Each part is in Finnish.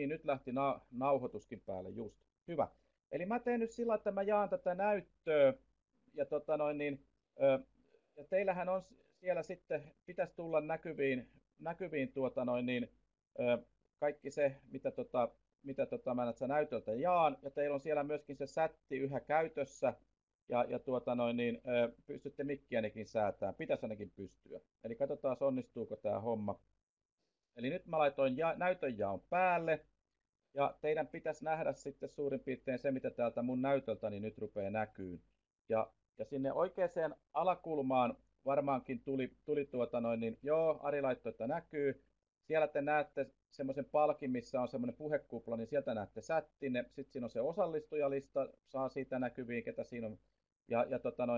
Niin, nyt lähti nauhoituskin päälle, just. Hyvä. Eli mä teen nyt sillä, että mä jaan tätä näyttöä, ja, ja teillähän on siellä sitten, pitäisi tulla näkyviin kaikki se, mä näitä näytöltä jaan, ja teillä on siellä myöskin se sätti yhä käytössä, ja pystytte mikkiänikin säätämään, pitäisi ainakin pystyä. Eli katsotaan, onnistuuko tämä homma. Eli nyt mä laitoin näytönjaon päälle, ja teidän pitäisi nähdä sitten suurin piirtein se, mitä täältä mun näytöltäni nyt rupeaa näkyy. Ja sinne oikeaan alakulmaan varmaankin tuli joo, Ari laittoi, että näkyy. Siellä te näette semmoisen palkin, missä on semmoinen puhekupla, niin sieltä näette sättinne. Sitten siinä on se osallistujalista, saa siitä näkyviin, ketä siinä on.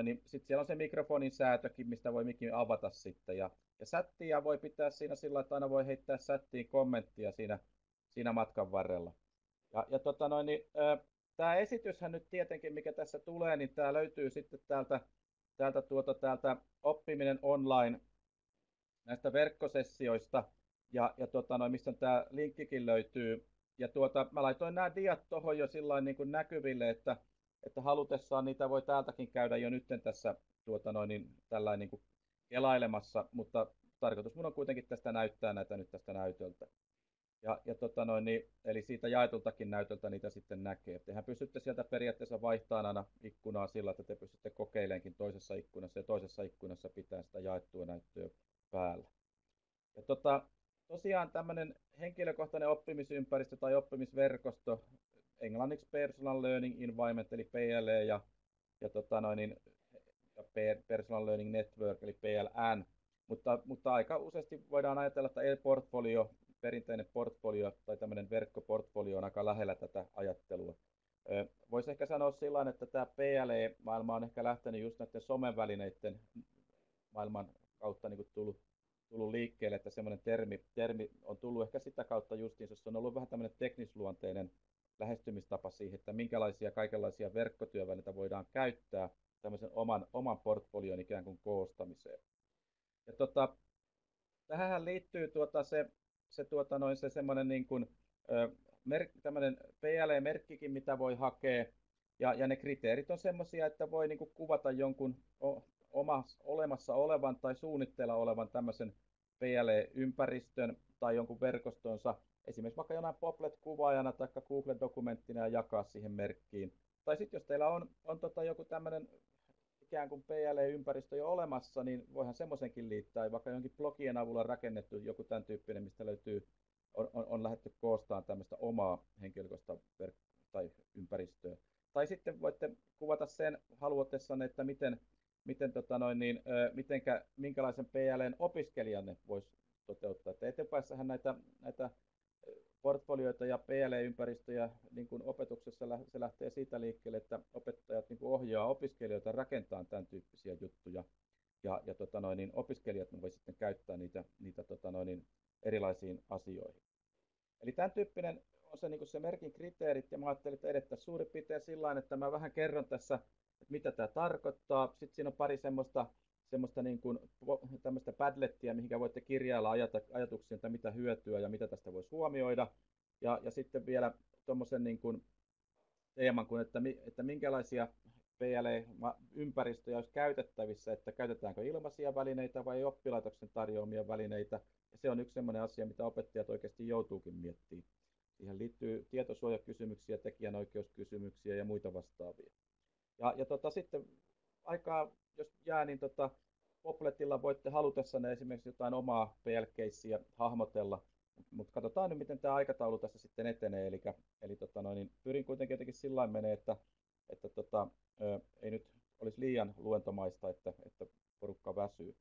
Niin sitten siellä on se mikrofonin säätökin, mistä voi mikin avata sitten. Ja sättiä voi pitää siinä sillä, että aina voi heittää sättiin kommenttia siinä matkan varrella. Tämä esityshän nyt tietenkin, mikä tässä tulee, niin tämä löytyy sitten täältä Oppiminen online näistä verkkosessioista, mistä tämä linkkikin löytyy. Ja mä laitoin nämä diat tuohon jo sillain niin kuin näkyville, että halutessaan niitä voi täältäkin käydä jo nyt tässä tällainen niin kuin kelailemassa, mutta tarkoitus mun on kuitenkin tästä näyttää näitä nyt tästä näytöltä. Eli siitä jaetultakin näytöltä niitä sitten näkee. Tehän pystytte sieltä periaatteessa vaihtamaan aina ikkunaa sillä, että te pystytte kokeileenkin toisessa ikkunassa ja toisessa ikkunassa pitää sitä jaettua näyttöä päällä. Ja tosiaan tämmöinen henkilökohtainen oppimisympäristö tai oppimisverkosto, englanniksi Personal Learning Environment eli PLE ja Personal Learning Network eli PLN, mutta aika useasti voidaan ajatella, että e-portfolio, perinteinen portfolio tai tämmöinen verkkoportfolio on aika lähellä tätä ajattelua. Voisi ehkä sanoa sillä että tämä PLE-maailma on ehkä lähtenyt just näiden somevälineiden maailman kautta niin kuin tullut liikkeelle, että semmoinen termi on tullut ehkä sitä kautta justiin, jos on ollut vähän tämmöinen teknisluonteinen lähestymistapa siihen, että minkälaisia kaikenlaisia verkkotyövälineitä voidaan käyttää tämmöisen oman portfolion ikään kuin koostamiseen. Ja tähän liittyy se semmoinen niin kuin, tämmöinen PLE-merkkikin, mitä voi hakea, ja ne kriteerit on semmoisia, että voi niin kuin kuvata jonkun olemassa olevan tai suunnitteilla olevan tämmöisen PLE-ympäristön tai jonkun verkostonsa, esimerkiksi vaikka jonain Poplet-kuvaajana tai Google-dokumenttina ja jakaa siihen merkkiin. Tai sitten jos teillä on joku tämmöinen ikään kuin PLE-ympäristö jo olemassa, niin voihan semmoisenkin liittää, vaikka jonkin blogien avulla rakennettu joku tämän tyyppinen, mistä löytyy, on lähdetty koostamaan tämmöistä omaa henkilökohtaista tai ympäristöä. Tai sitten voitte kuvata sen haluatessanne, että minkälaisen PLEn opiskelijanne voisi toteuttaa. Että eteenpäissähän näitä portfolioita ja PLE-ympäristöjä niin kuin opetuksessa se lähtee siitä liikkeelle, että opettajat niin kuin ohjaa opiskelijoita rakentamaan tämän tyyppisiä juttuja. Ja opiskelijat voi sitten käyttää niitä erilaisiin asioihin. Eli tämän tyyppinen on se, niin kuin se merkin kriteerit, ja mä ajattelin, että edettäisiin suurin piirtein sillä tavalla, että mä vähän kerron tässä, että mitä tämä tarkoittaa. Sitten siinä on pari semmoista niin kuin tämmöistä padlettia, mihinkä voitte kirjailla ajatuksia, että mitä hyötyä ja mitä tästä voisi huomioida. Ja sitten vielä tuommoisen niin kuin teeman, että minkälaisia PLE-ympäristöjä olisi käytettävissä, että käytetäänkö ilmaisia välineitä vai oppilaitoksen tarjoamia välineitä. Ja se on yksi semmoinen asia, mitä opettajat oikeasti joutuukin miettimään. Siihen liittyy tietosuojakysymyksiä, tekijänoikeuskysymyksiä ja muita vastaavia. Sitten aikaa, jos jää, niin Popletilla voitte halutessanne esimerkiksi jotain omaa PL-keissiä hahmotella, mutta katsotaan nyt, miten tämä aikataulu tässä sitten etenee. Eli pyrin kuitenkin jotenkin sillä lailla menee, että ei nyt olisi liian luentomaista, että porukka väsyy.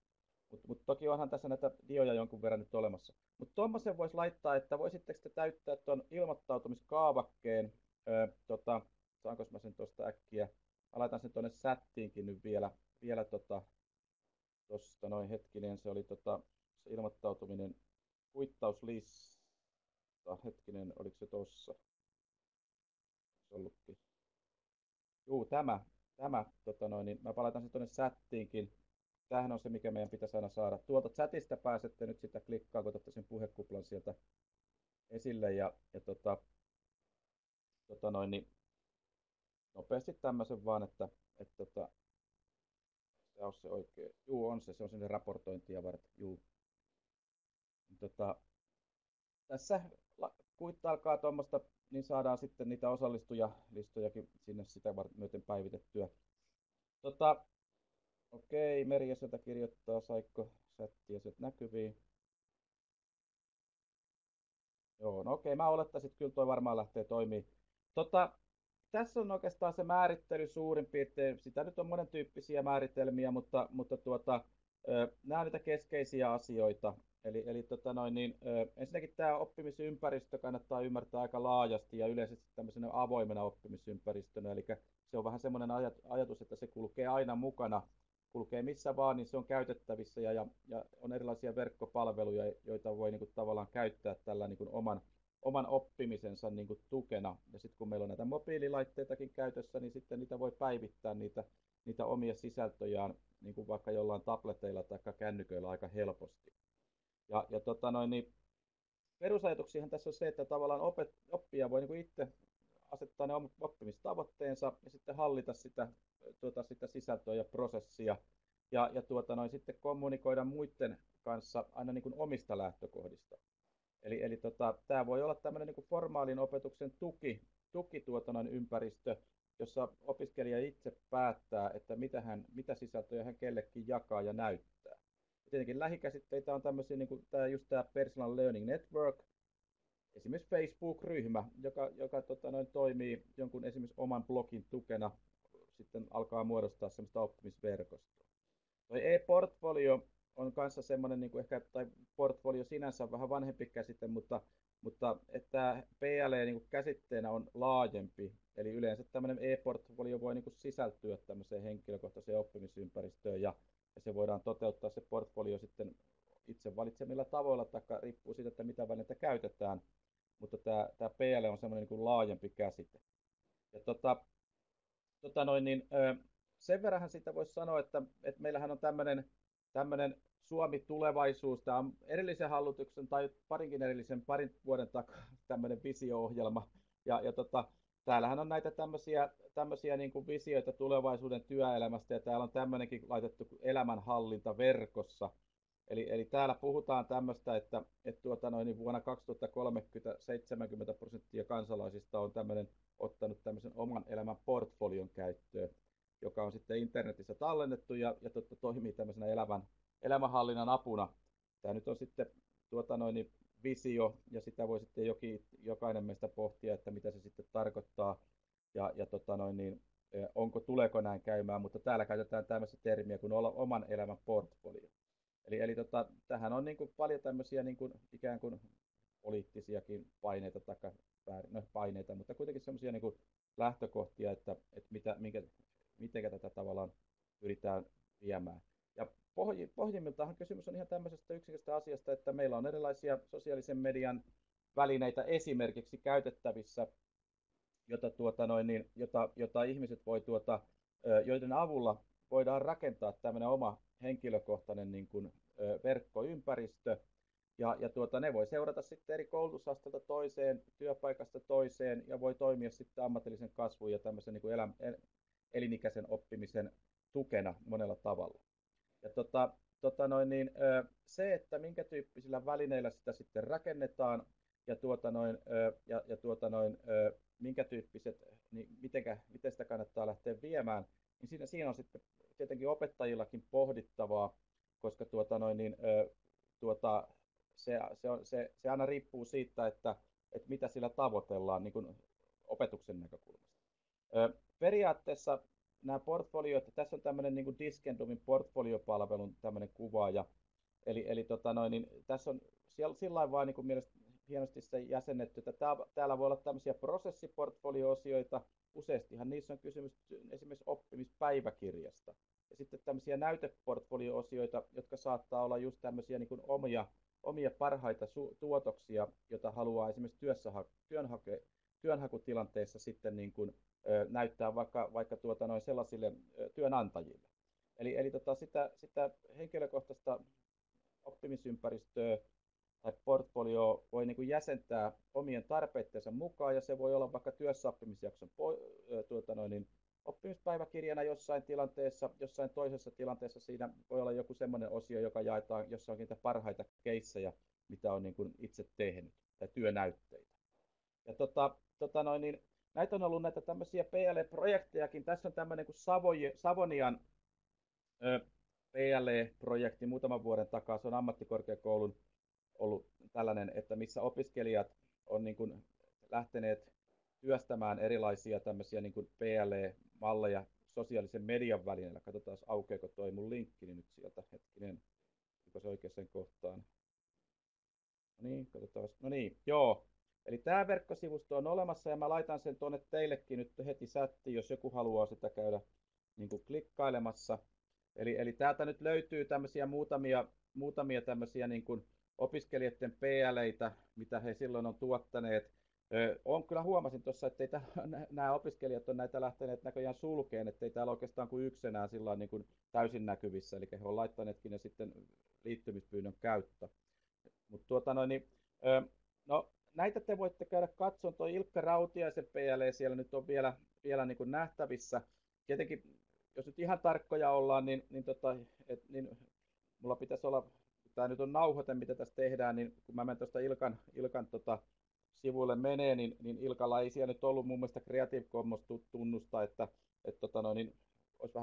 Mutta toki onhan tässä näitä dioja jonkun verran nyt olemassa. Mutta tuommoisen voisi laittaa, että voisitteko te täyttää tuon ilmoittautumiskaavakkeen. Saanko mä sen tuosta äkkiä? Mä laitan sen tuonne chattiinkin nyt vielä tuosta noin hetkinen. Se oli se ilmoittautuminen kuittauslista. Hetkinen, oliko se tuossa? Ollutkin. Juu, tämä niin mä palautan sen tuonne chattiinkin. Tämähän on se, mikä meidän pitäisi aina saada. Tuolta chatista pääsette nyt sitä klikkaa, kun otatte sen puhekuplan sieltä esille ja niin nopeasti tämmöisen vaan, että se on se oikein. Juu, se on sinne raportointia varten. Juu. Tota, tässä kuittaalkaa tuommoista, niin saadaan sitten niitä osallistujalistojakin sinne sitä myöten päivitettyä. Okei, Merja sieltä kirjoittaa, saiko chattia sieltä näkyviin? Joo, no okei, mä olettaisin, että kyllä toi varmaan lähtee toimii. Tota, Tässä on oikeastaan se määrittely suurin piirtein. Sitä nyt on monen tyyppisiä määritelmiä, mutta nämä on niitä keskeisiä asioita. Ensinnäkin tämä oppimisympäristö kannattaa ymmärtää aika laajasti ja yleisesti tämmöisenä avoimena oppimisympäristönä. Eli se on vähän semmoinen ajatus, että se kulkee aina mukana, kulkee missä vaan, niin se on käytettävissä ja on erilaisia verkkopalveluja, joita voi niin kuin, tavallaan käyttää tällä niin kuin, oman oppimisensa niin kuin tukena. Ja sitten kun meillä on näitä mobiililaitteitakin käytössä, niin sitten niitä voi päivittää niitä omia sisältöjään niin kuin vaikka jollain tableteilla tai kännyköillä aika helposti. Niin perusajatuksihan tässä on se, että tavallaan oppija voi niin kuin itse asettaa ne omat oppimistavoitteensa ja sitten hallita sitä sisältöä ja prosessia sitten kommunikoida muiden kanssa aina niin kuin omista lähtökohdista. Tämä voi olla tämmöinen niin kuin formaalin opetuksen ympäristö, jossa opiskelija itse päättää, että mitä sisältöjä hän kellekin jakaa ja näyttää. Ja tietenkin lähikäsitteitä on tämmöisiä, niin kuin tämä Personal Learning Network, esimerkiksi Facebook-ryhmä, joka toimii jonkun esimerkiksi oman blogin tukena, sitten alkaa muodostaa semmoista oppimisverkostoa. Tuo e-portfolio on kanssa semmoinen, niin kuin ehkä, tai portfolio sinänsä on vähän vanhempi käsite, mutta että PLE niin kuin käsitteenä on laajempi. Eli yleensä tämmöinen e-portfolio voi niin kuin sisältyä tämmöiseen henkilökohtaiseen oppimisympäristöön ja se voidaan toteuttaa se portfolio sitten itse valitsemilla tavoilla, tai riippuu siitä, että mitä välineitä käytetään. Mutta tämä PLE on semmoinen niin kuin laajempi käsite. Ja sen verranhan siitä voisi sanoa, että meillähän on tämmöinen Suomi-tulevaisuus. Tämä on edellisen hallituksen tai parin vuoden takaa tämmöinen visio-ohjelma. Täällähän on näitä tämmöisiä niin kuin visioita tulevaisuuden työelämästä ja täällä on tämmöinenkin laitettu elämänhallinta verkossa. Eli täällä puhutaan tämmöistä, että vuonna 2030 70% kansalaisista on ottanut tämmöisen oman elämän portfolion käyttöön, joka on sitten internetissä tallennettu ja toimii tämmöisenä elämänhallinnan apuna. Tämä nyt on sitten visio ja sitä voi sitten jokainen meistä pohtia, että mitä se sitten tarkoittaa tuleeko näin käymään, mutta täällä käytetään tämmöistä termiä kuin oman elämän portfolio. Tähän on niin kuin paljon tämmöisiä niin kuin ikään kuin poliittisiakin paineita, paineita, mutta kuitenkin semmoisia niin kuin lähtökohtia, että miten tätä tavallaan pyritään viemään. Ja pohjimmiltaan kysymys on ihan tämmöisestä yksinkertaisesta asiasta, että meillä on erilaisia sosiaalisen median välineitä esimerkiksi käytettävissä, jota ihmiset voi joiden avulla voidaan rakentaa tämmöinen oma henkilökohtainen niin kuin, verkkoympäristö, ne voi seurata sitten eri koulutusasteelta toiseen, työpaikasta toiseen ja voi toimia sitten ammatillisen kasvun ja tämmöisen niin kuin elinikäisen oppimisen tukena monella tavalla. Ja se, että minkä tyyppisillä välineillä sitä sitten rakennetaan ja minkä tyyppiset, niin miten sitä kannattaa lähteä viemään, niin siinä on sitten tietenkin opettajillakin pohdittavaa, koska se aina riippuu siitä, että mitä sillä tavoitellaan niin kuin opetuksen näkökulmasta. Periaatteessa nämä portfolioita, tässä on tämmöinen niin kuin Diskendumin portfoliopalvelun tämmöinen kuvaaja, eli tässä on sillä lailla vaan niin kuin mielestäni hienosti se jäsennetty, että täällä voi olla tämmöisiä prosessiportfolio-osioita, useastihan niissä on kysymys esimerkiksi oppimispäiväkirjasta, ja sitten tämmöisiä näyteportfolio-osioita, jotka saattaa olla just tämmöisiä niin kuin omia parhaita tuotoksia, joita haluaa esimerkiksi työnhakutilanteessa sitten niin kuin, näyttää vaikka sellaisille työnantajille. Eli sitä henkilökohtaista oppimisympäristöä tai portfolio voi niin kuin jäsentää omien tarpeidensa mukaan, ja se voi olla vaikka työssäoppimisjakson oppimispäiväkirjana jossain tilanteessa, jossain toisessa tilanteessa siinä voi olla joku semmoinen osio, joka jaetaan, jossa on niitä parhaita keissejä, mitä on niin kuin itse tehnyt, tai työnäytteitä. Ja näitä on ollut näitä tämmöisiä PLE-projektejakin. Tässä on tämmöinen kuin Savonian PLE-projekti muutaman vuoden takaa. Se on ammattikorkeakoulun ollut tällainen, että missä opiskelijat on niin kuin lähteneet työstämään erilaisia tämmöisiä niin kuin PLE-malleja sosiaalisen median välineellä. Katsotaan, aukeako toi mun linkkini nyt sieltä. Hetkinen, onko se oikeaan kohtaan? No niin, katsotaan. No niin, joo. Eli tämä verkkosivusto on olemassa ja mä laitan sen tuonne teillekin nyt heti chattiin, jos joku haluaa sitä käydä niin kuin klikkailemassa. Eli täältä nyt löytyy tämmöisiä muutamia tämmöisiä niin kuin opiskelijoiden PL:itä, mitä he silloin on tuottaneet. On kyllä huomasin tuossa, että nämä opiskelijat on näitä lähteneet näköjään sulkeen, ettei täällä oikeastaan kuin yksi enää sillä niin kuin täysin näkyvissä, eli he on laittaneetkin ne sitten liittymispyynnön käyttö. Mutta no, näitä te voitte käydä katsomaan. Tuo Ilkka Rautiaisen PLE siellä nyt on vielä niin kuin nähtävissä. Tietenkin, jos nyt ihan tarkkoja ollaan, niin mulla pitäisi olla, tämä nyt on nauhoite, mitä tässä tehdään, niin kun mä menen tuosta Ilkan sivuille menee, niin Ilkalla ei siellä nyt ollut mun mielestä Creative Commons tunnusta, että olisi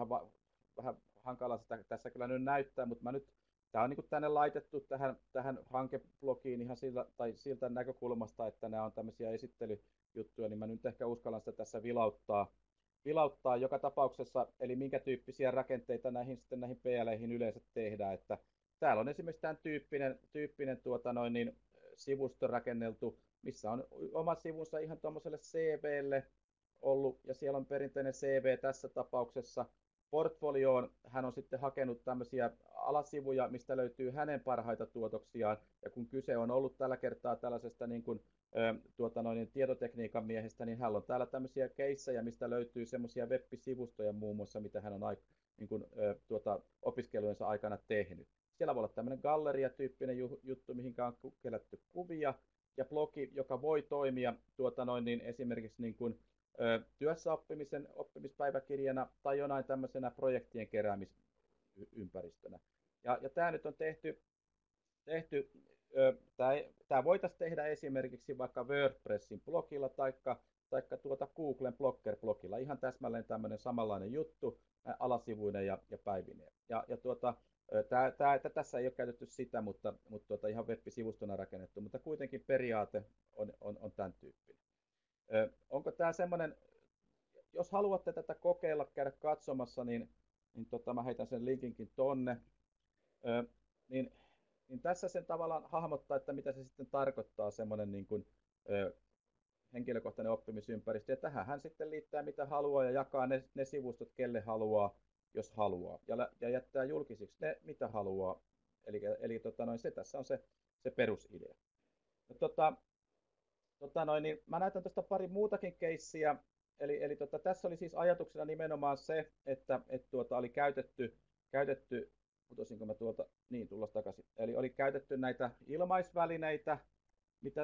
vähän hankala sitä tässä kyllä nyt näyttää, mutta tämä on niin tänne laitettu tähän hankeblogiin ihan siltä näkökulmasta, että nämä on tämmöisiä esittelyjuttuja, niin mä nyt ehkä uskallan sitä tässä vilauttaa joka tapauksessa, eli minkä tyyppisiä rakenteita näihin PL:ihin yleensä tehdään. Että täällä on esimerkiksi tämän tyyppinen sivusto rakenneltu, missä on oma sivunsa ihan tuommoiselle CVlle ollut, ja siellä on perinteinen CV tässä tapauksessa. Portfolioon hän on sitten hakenut tämmöisiä alasivuja, mistä löytyy hänen parhaita tuotoksiaan, ja kun kyse on ollut tällä kertaa tällaisesta niin kuin, tietotekniikan miehestä, niin hän on täällä tämmöisiä keissejä, mistä löytyy semmoisia web-sivustoja muun muassa, mitä hän on niin kuin, opiskelujensa aikana tehnyt. Siellä voi olla tämmöinen galleria-tyyppinen juttu, mihinkä on kerätty kuvia, ja blogi, joka voi toimia esimerkiksi niin kuin, työssäoppimisen oppimispäiväkirjana tai jonain tämmöisenä projektien keräämisympäristönä. Ja tämä nyt on tehty tämä voitaisiin tehdä esimerkiksi vaikka WordPressin blogilla taikka Googlen Blogger-blogilla. Ihan täsmälleen tämmöinen samanlainen juttu alasivuinen ja päivineen. Tässä ei ole käytetty sitä, mutta ihan web-sivustona rakennettu, mutta kuitenkin periaate on tämän tyyppinen. Onko tämä semmoinen, jos haluatte tätä kokeilla, käydä katsomassa, niin mä heitän sen linkinkin tonne, niin tässä sen tavallaan hahmottaa, että mitä se sitten tarkoittaa semmoinen niin kuin, henkilökohtainen oppimisympäristö. Ja tähän hän sitten liittää mitä haluaa ja jakaa ne sivustot, kelle haluaa, jos haluaa. Ja jättää julkisiksi ne, mitä haluaa. Eli se tässä on se perusidea. Niin mä näytän tuosta pari muutakin keissiä. Eli tässä oli siis ajatuksena nimenomaan se, että oli käytetty putosinko mä tuolta, niin tullaan takaisin. Eli oli käytetty näitä ilmaisvälineitä,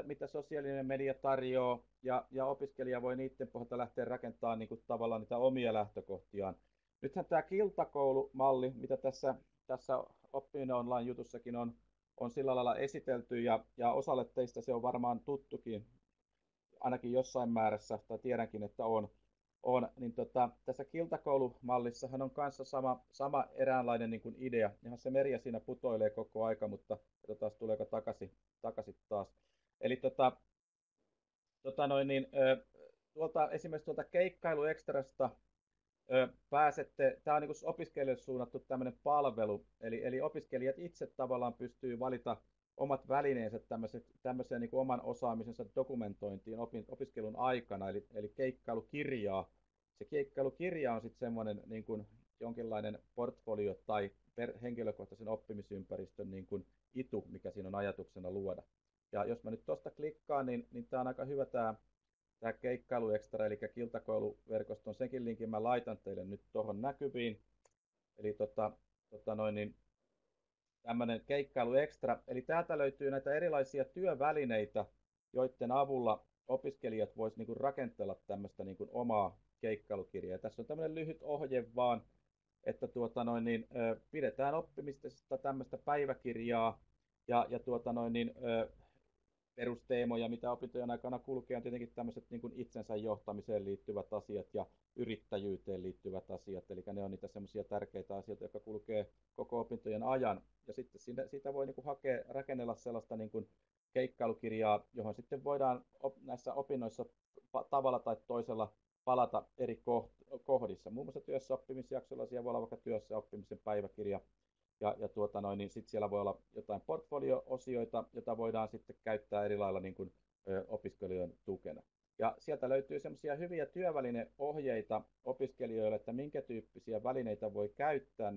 mitä sosiaalinen media tarjoaa, ja opiskelija voi niiden pohjalta lähteä rakentamaan niin kuin tavallaan niitä omia lähtökohtiaan. Nythän tämä kiltakoulumalli, mitä tässä Oppiminen online-jutussakin on sillä lailla esitelty, ja osalle teistä se on varmaan tuttukin, ainakin jossain määrässä, tai tiedänkin, että on, niin tässä kiltakoulumallissahan on kanssa sama eräänlainen niin kuin idea. Ihan se Merja siinä putoilee koko aika, mutta katsotaan tuleeko takaisin taas. Eli esimerkiksi tuolta Keikkailuekstrasta pääsette, tämä on niin kuin opiskelijoille suunnattu tämmöinen palvelu, eli opiskelijat itse tavallaan pystyy valita omat välineensä tämmöiseen niin kuin oman osaamisensa dokumentointiin opiskelun aikana, eli keikkailukirjaa. Se keikkailukirja on sitten semmoinen niin kuin jonkinlainen portfolio tai henkilökohtaisen oppimisympäristön niin kuin itu, mikä siinä on ajatuksena luoda. Ja jos mä nyt tuosta klikkaan, niin tämä on aika hyvä tämä Keikkailuekstra, eli kiltakouluverkoston, senkin linkin mä laitan teille nyt tuohon näkyviin. Eli tämmöinen keikkailu extra. Eli täältä löytyy näitä erilaisia työvälineitä, joiden avulla opiskelijat voisivat niin rakentella tämmöistä niin omaa keikkailukirjaa. Tässä on tämmöinen lyhyt ohje vaan, että pidetään oppimisesta tämmöistä päiväkirjaa ja perusteemoja, mitä opintojen aikana kulkee, on tietenkin tämmöiset niin kuin itsensä johtamiseen liittyvät asiat ja yrittäjyyteen liittyvät asiat, eli ne on niitä semmoisia tärkeitä asioita, jotka kulkee koko opintojen ajan. Ja sitten siitä voi niin kuin rakennella sellaista niin kuin keikkailukirjaa, johon sitten voidaan näissä opinnoissa tavalla tai toisella palata eri kohdissa. Muun muassa työssäoppimisjaksolla siellä voi olla vaikka työssäoppimisen päiväkirja, niin sitten siellä voi olla jotain portfolio-osioita, jota voidaan sitten käyttää eri lailla niin kuin, opiskelijoiden tukena. Ja sieltä löytyy semmoisia hyviä työvälineohjeita opiskelijoille, että minkä tyyppisiä välineitä voi käyttää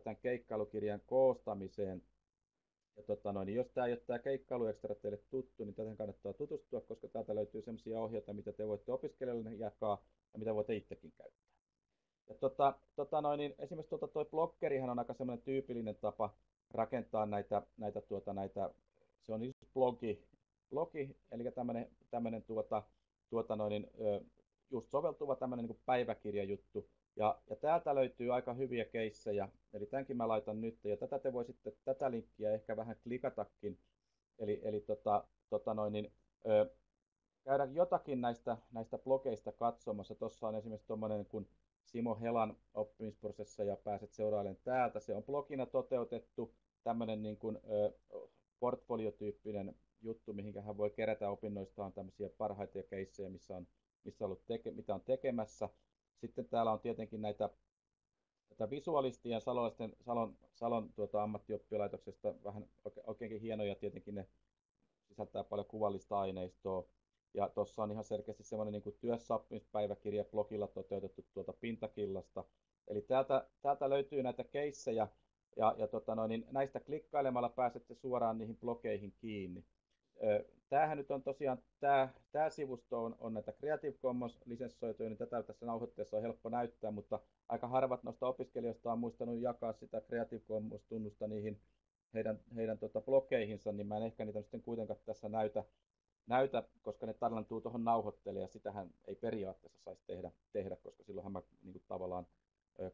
tämän keikkailukirjan koostamiseen. Ja niin jos tämä ei ole tämä keikkailuekstra teille tuttu, niin tähän kannattaa tutustua, koska täältä löytyy semmoisia ohjeita, mitä te voitte opiskelijoille jakaa ja mitä voitte itsekin käyttää. Ja esimerkiksi toi blokkerihan on aika semmoinen tyypillinen tapa rakentaa näitä se on just blogi eli tämmöinen just soveltuva tämmöinen niin päiväkirjajuttu. Ja täältä löytyy aika hyviä keissejä, eli tämänkin mä laitan nyt, ja te voisitte tätä linkkiä ehkä vähän klikatakin, eli käydä jotakin näistä blogeista katsomassa. Tuossa on esimerkiksi tuommoinen kuin Simo Helan oppimisprosesseja, pääset seurailemaan täältä. Se on blogina toteutettu tämmöinen niin kuin, portfoliotyyppinen juttu, mihin hän voi kerätä opinnoistaan tämmöisiä parhaita keissejä, mitä on tekemässä. Sitten täällä on tietenkin tätä visualistien Salon ammattioppilaitoksesta vähän oikeinkin hienoja, tietenkin ne sisältää paljon kuvallista aineistoa. Ja tuossa on ihan selkeästi semmoinen niin kuin työssäoppimispäiväkirja blogilla toteutettu tuolta Pintakillasta. Eli täältä löytyy näitä keissejä, niin näistä klikkailemalla pääsette suoraan niihin blogeihin kiinni. Tämähän nyt on tosiaan, tämä sivusto on näitä Creative Commons lisenssoituja, niin tätä tässä nauhoitteessa on helppo näyttää, mutta aika harvat noista opiskelijoista on muistanut jakaa sitä Creative Commons-tunnusta niihin heidän blogeihinsa, niin mä en ehkä niitä sitten kuitenkaan tässä näytä, koska ne tallentuu tuohon nauhoitteleen, ja sitähän ei periaatteessa saisi tehdä, koska silloinhan mä niin kuin tavallaan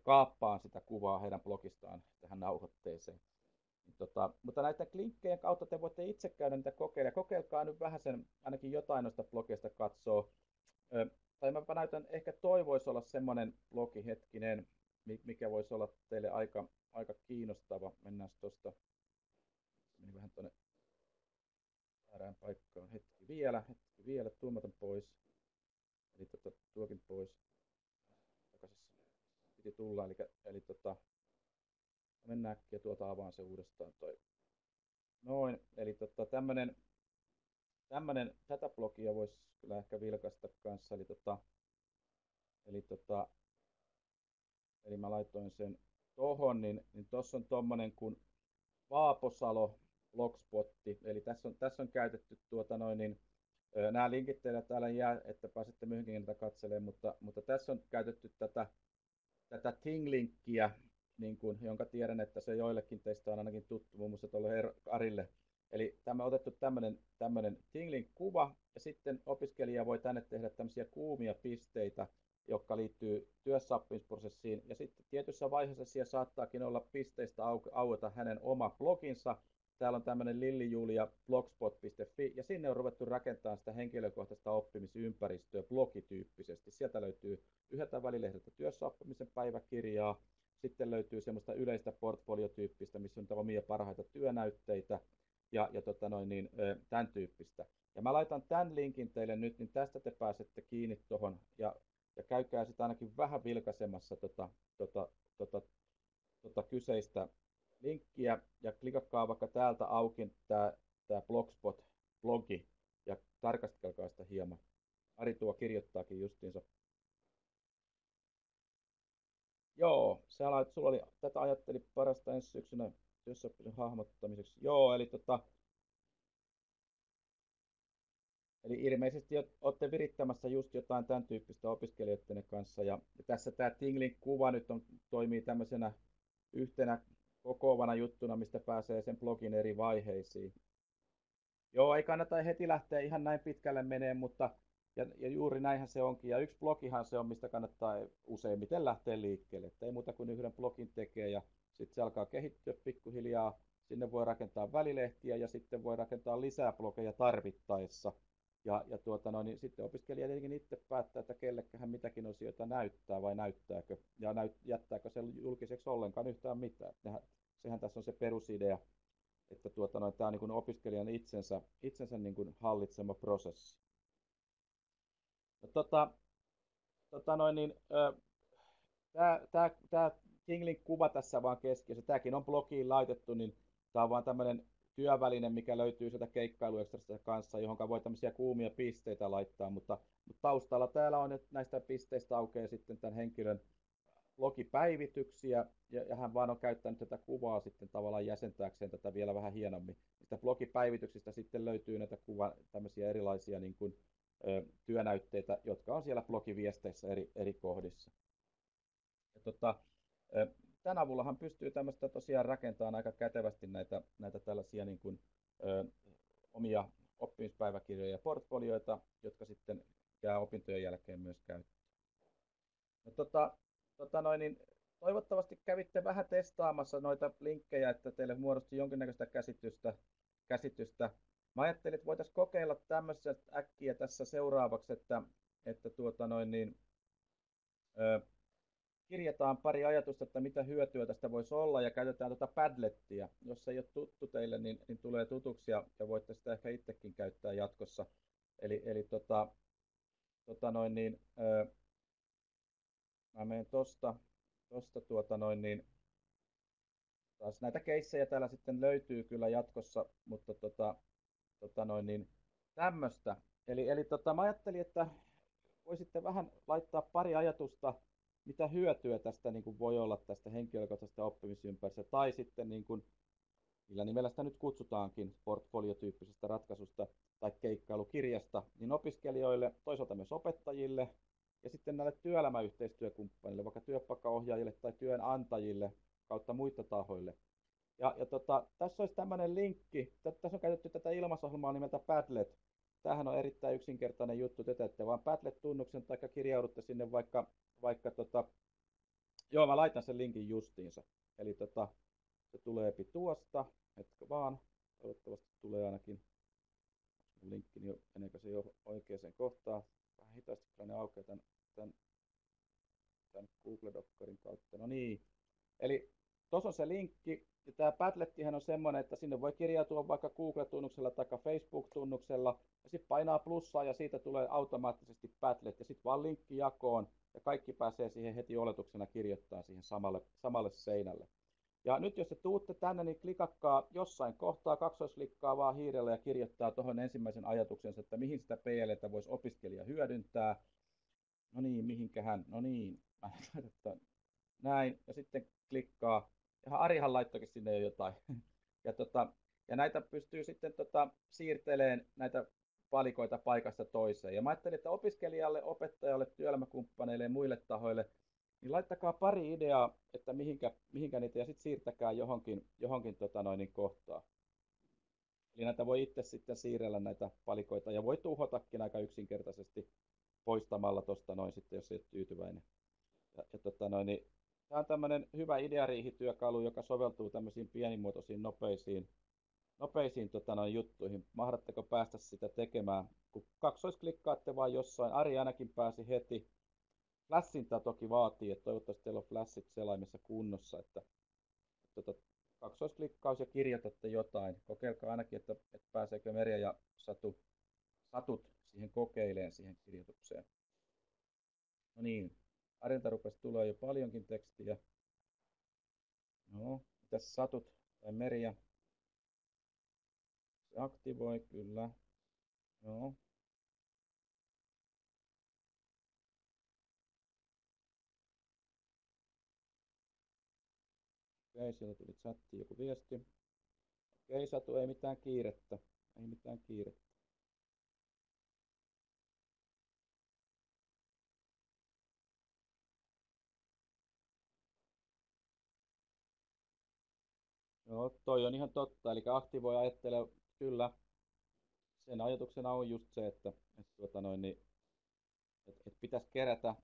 kaappaan sitä kuvaa heidän blogistaan tähän nauhoitteeseen. Mutta näitä linkkejä kautta te voitte itse käydä niitä kokeilla. Kokeilkaa nyt vähän ainakin jotain noista blogeista katsoo. Tai mä näytän, ehkä toi voisi olla semmoinen blogi hetkinen, mikä voisi olla teille aika kiinnostava. Mennään tuosta, meni vähän tuonne väärään paikkaan. Hetki vielä, tuomaton pois. Eli tuokin pois. Takaisin piti tulla, eli mennään äkkiä tuolta avaan se uudestaan toi. Noin, eli tätä blogia voisi kyllä ehkä vilkaista kanssa, eli mä laitoin sen tohon, niin tossa on tommonen kuin Vaaposalo Blogspotti, eli tässä on käytetty nämä linkit teillä täällä jää, että pääsette myöhemmin niitä katselemaan, mutta tässä on käytetty tätä Ting-linkkiä, niin kuin, jonka tiedän, että se joillekin teistä on ainakin tuttu, muun muassa tuolle Arille. Eli tämä on otettu tämmöinen Ting-link-kuva, ja sitten opiskelija voi tänne tehdä tämmöisiä kuumia pisteitä, jotka liittyy työssäoppimisprosessiin, ja sitten tietyssä vaiheessa siellä saattaakin olla pisteistä aueta hänen oma bloginsa. Täällä on tämmöinen lillijulia.blogspot.fi, ja sinne on ruvettu rakentamaan sitä henkilökohtaista oppimisympäristöä blogityyppisesti. Sieltä löytyy yhdeltä välilehdeltä työssäoppimisen päiväkirjaa, sitten löytyy semmoista yleistä portfoliotyyppistä, missä on omia parhaita työnäytteitä ja tämän tyyppistä. Ja mä laitan tämän linkin teille nyt, niin tästä te pääsette kiinni tuohon ja käykää sitä ainakin vähän vilkaisemassa kyseistä linkkiä ja klikakkaa vaikka täältä auki tämä Blogspot-blogi ja tarkastelkaa sitä hieman. Ari tuo kirjoittaakin justiinsa. Joo, sulla oli, tätä ajatteli parasta ensi syksynä työssäoppimisen hahmottamiseksi. Joo, eli ilmeisesti olette virittämässä just jotain tämän tyyppistä opiskelijoiden kanssa. Ja tässä tämä Tinglink-kuva nyt toimii tämmöisenä yhtenä kokoavana juttuna, mistä pääsee sen blogin eri vaiheisiin. Joo, ei kannata heti lähteä ihan näin pitkälle menee, mutta ja juuri näinhän se onkin. Ja yksi blogihan se on, mistä kannattaa useimmiten lähteä liikkeelle. Että ei muuta kuin yhden blogin tekee ja sitten se alkaa kehittyä pikkuhiljaa. Sinne voi rakentaa välilehtiä ja sitten voi rakentaa lisää blogeja tarvittaessa. Niin sitten opiskelija tietenkin itse päättää, että kellekähän mitäkin osioita näyttää vai näyttääkö. Ja jättääkö se julkiseksi ollenkaan yhtään mitään. Sehän tässä on se perusidea, että tämä on niin kuin opiskelijan itsensä niin kuin hallitsema prosessi. No, tämä Kinglin kuva tässä vaan keskiössä, tämäkin on blogiin laitettu, niin tämä on vaan tämmöinen työväline, mikä löytyy sieltä Keikkailuekstrasta kanssa, johon voi tämmöisiä kuumia pisteitä laittaa, mutta taustalla täällä on, että näistä pisteistä aukeaa sitten tämän henkilön blogipäivityksiä, ja hän vaan on käyttänyt tätä kuvaa sitten tavallaan jäsentääkseen tätä vielä vähän hienommin. Niistä blogipäivityksistä sitten löytyy näitä tämmöisiä erilaisia niin kuin, työnäytteitä, jotka on siellä blogiviesteissä eri kohdissa. Ja tämän avullahan pystyy tämmöistä tosiaan rakentamaan aika kätevästi näitä tällaisia niin kuin, omia oppimispäiväkirjoja ja portfolioita, jotka sitten jää opintojen jälkeen myös käyttöön. Niin toivottavasti kävitte vähän testaamassa noita linkkejä, että teille muodostui jonkinnäköistä käsitystä. Mä ajattelin, että voitaisiin kokeilla tämmöistä äkkiä tässä seuraavaksi, että kirjataan pari ajatusta, että mitä hyötyä tästä voisi olla, ja käytetään tuota Padlettia. Jos se ei ole tuttu teille, niin tulee tutuksi, ja voitte sitä ehkä itsekin käyttää jatkossa. Eli mä menen tosta taas näitä keissejä täällä sitten löytyy kyllä jatkossa, mutta tämmöistä. Mä ajattelin, että voisitte vähän laittaa pari ajatusta, mitä hyötyä tästä niin kuin voi olla tästä henkilökohtaisesta oppimisympäristöstä, tai sitten niin kuin, millä nimellä sitä nyt kutsutaankin, portfoliotyyppisestä ratkaisusta tai keikkailukirjasta, niin opiskelijoille, toisaalta myös opettajille, ja sitten näille työelämäyhteistyökumppanille, vaikka työpaikkaohjaajille tai työnantajille kautta muita tahoille. Tässä olisi tämmöinen linkki. Tässä on käytetty tätä ilmaisohjelmaa nimeltä Padlet. Tämähän on erittäin yksinkertainen juttu. Te teette vaan Padlet-tunnuksen tai kirjaudutte sinne vaikka joo, mä laitan sen linkin justiinsa. Eli se tulee tuosta. Hetkö vaan. Toivottavasti tulee ainakin. Linkki, niin meneekö se jo oikeaan kohtaan? Vähän hitaasti kyllä ne aukeaa tämän Google Dockerin kautta. No niin. Eli tuossa on se linkki, ja tämä Padlettihän on semmoinen, että sinne voi kirjautua vaikka Google-tunnuksella tai Facebook-tunnuksella, ja sitten painaa plussaa, ja siitä tulee automaattisesti Padlet, ja sitten vaan linkki jakoon, ja kaikki pääsee siihen heti oletuksena kirjoittaa siihen samalle seinälle. Ja nyt jos te tuutte tänne, niin klikakkaa jossain kohtaa, kaksoisklikkaa vaan hiirellä ja kirjoittaa tuohon ensimmäisen ajatuksensa, että mihin sitä PL:tä voisi opiskelija hyödyntää. No niin, mihinkähän, no niin, näin, ja sitten klikkaa. Ja Arihan laittoikin sinne jo jotain. Ja, ja näitä pystyy sitten siirtelemään näitä valikoita paikasta toiseen. Ja mä ajattelin, että opiskelijalle, opettajalle, työelämäkumppaneille ja muille tahoille, niin laittakaa pari ideaa, että mihinkä niitä, ja sitten siirtäkää johonkin kohtaan. Eli näitä voi itse sitten siirrellä näitä valikoita, ja voi tuhotakin aika yksinkertaisesti poistamalla tuosta noin sitten, jos ei ole tyytyväinen. Niin tämä on tämmöinen hyvä ideariihityökalu, joka soveltuu tämmöisiin pienimuotoisiin nopeisiin juttuihin. Mahdatteko päästä sitä tekemään? Kun kaksoisklikkaatte vaan jossain, Ari ainakin pääsi heti. Flashinta toki vaatii, että toivottavasti teillä on flashit selaimessa kunnossa, että kaksoisklikkaus ja kirjoitatte jotain. Kokeilkaa ainakin, että pääseekö Merja ja Satut siihen kokeileen siihen kirjoitukseen. No niin, Arilta rupesi tulee jo paljonkin tekstiä. No, mitäs Satut tai Merja? Se aktivoi kyllä. No. Okei, sieltä tuli chattiin joku viesti. Okei, Satu, ei mitään kiirettä. Ei mitään kiirettä. Joo, toi on ihan totta. Eli aktivoi ajattelee, kyllä, sen ajatuksena on just se, että pitäisi kerätä,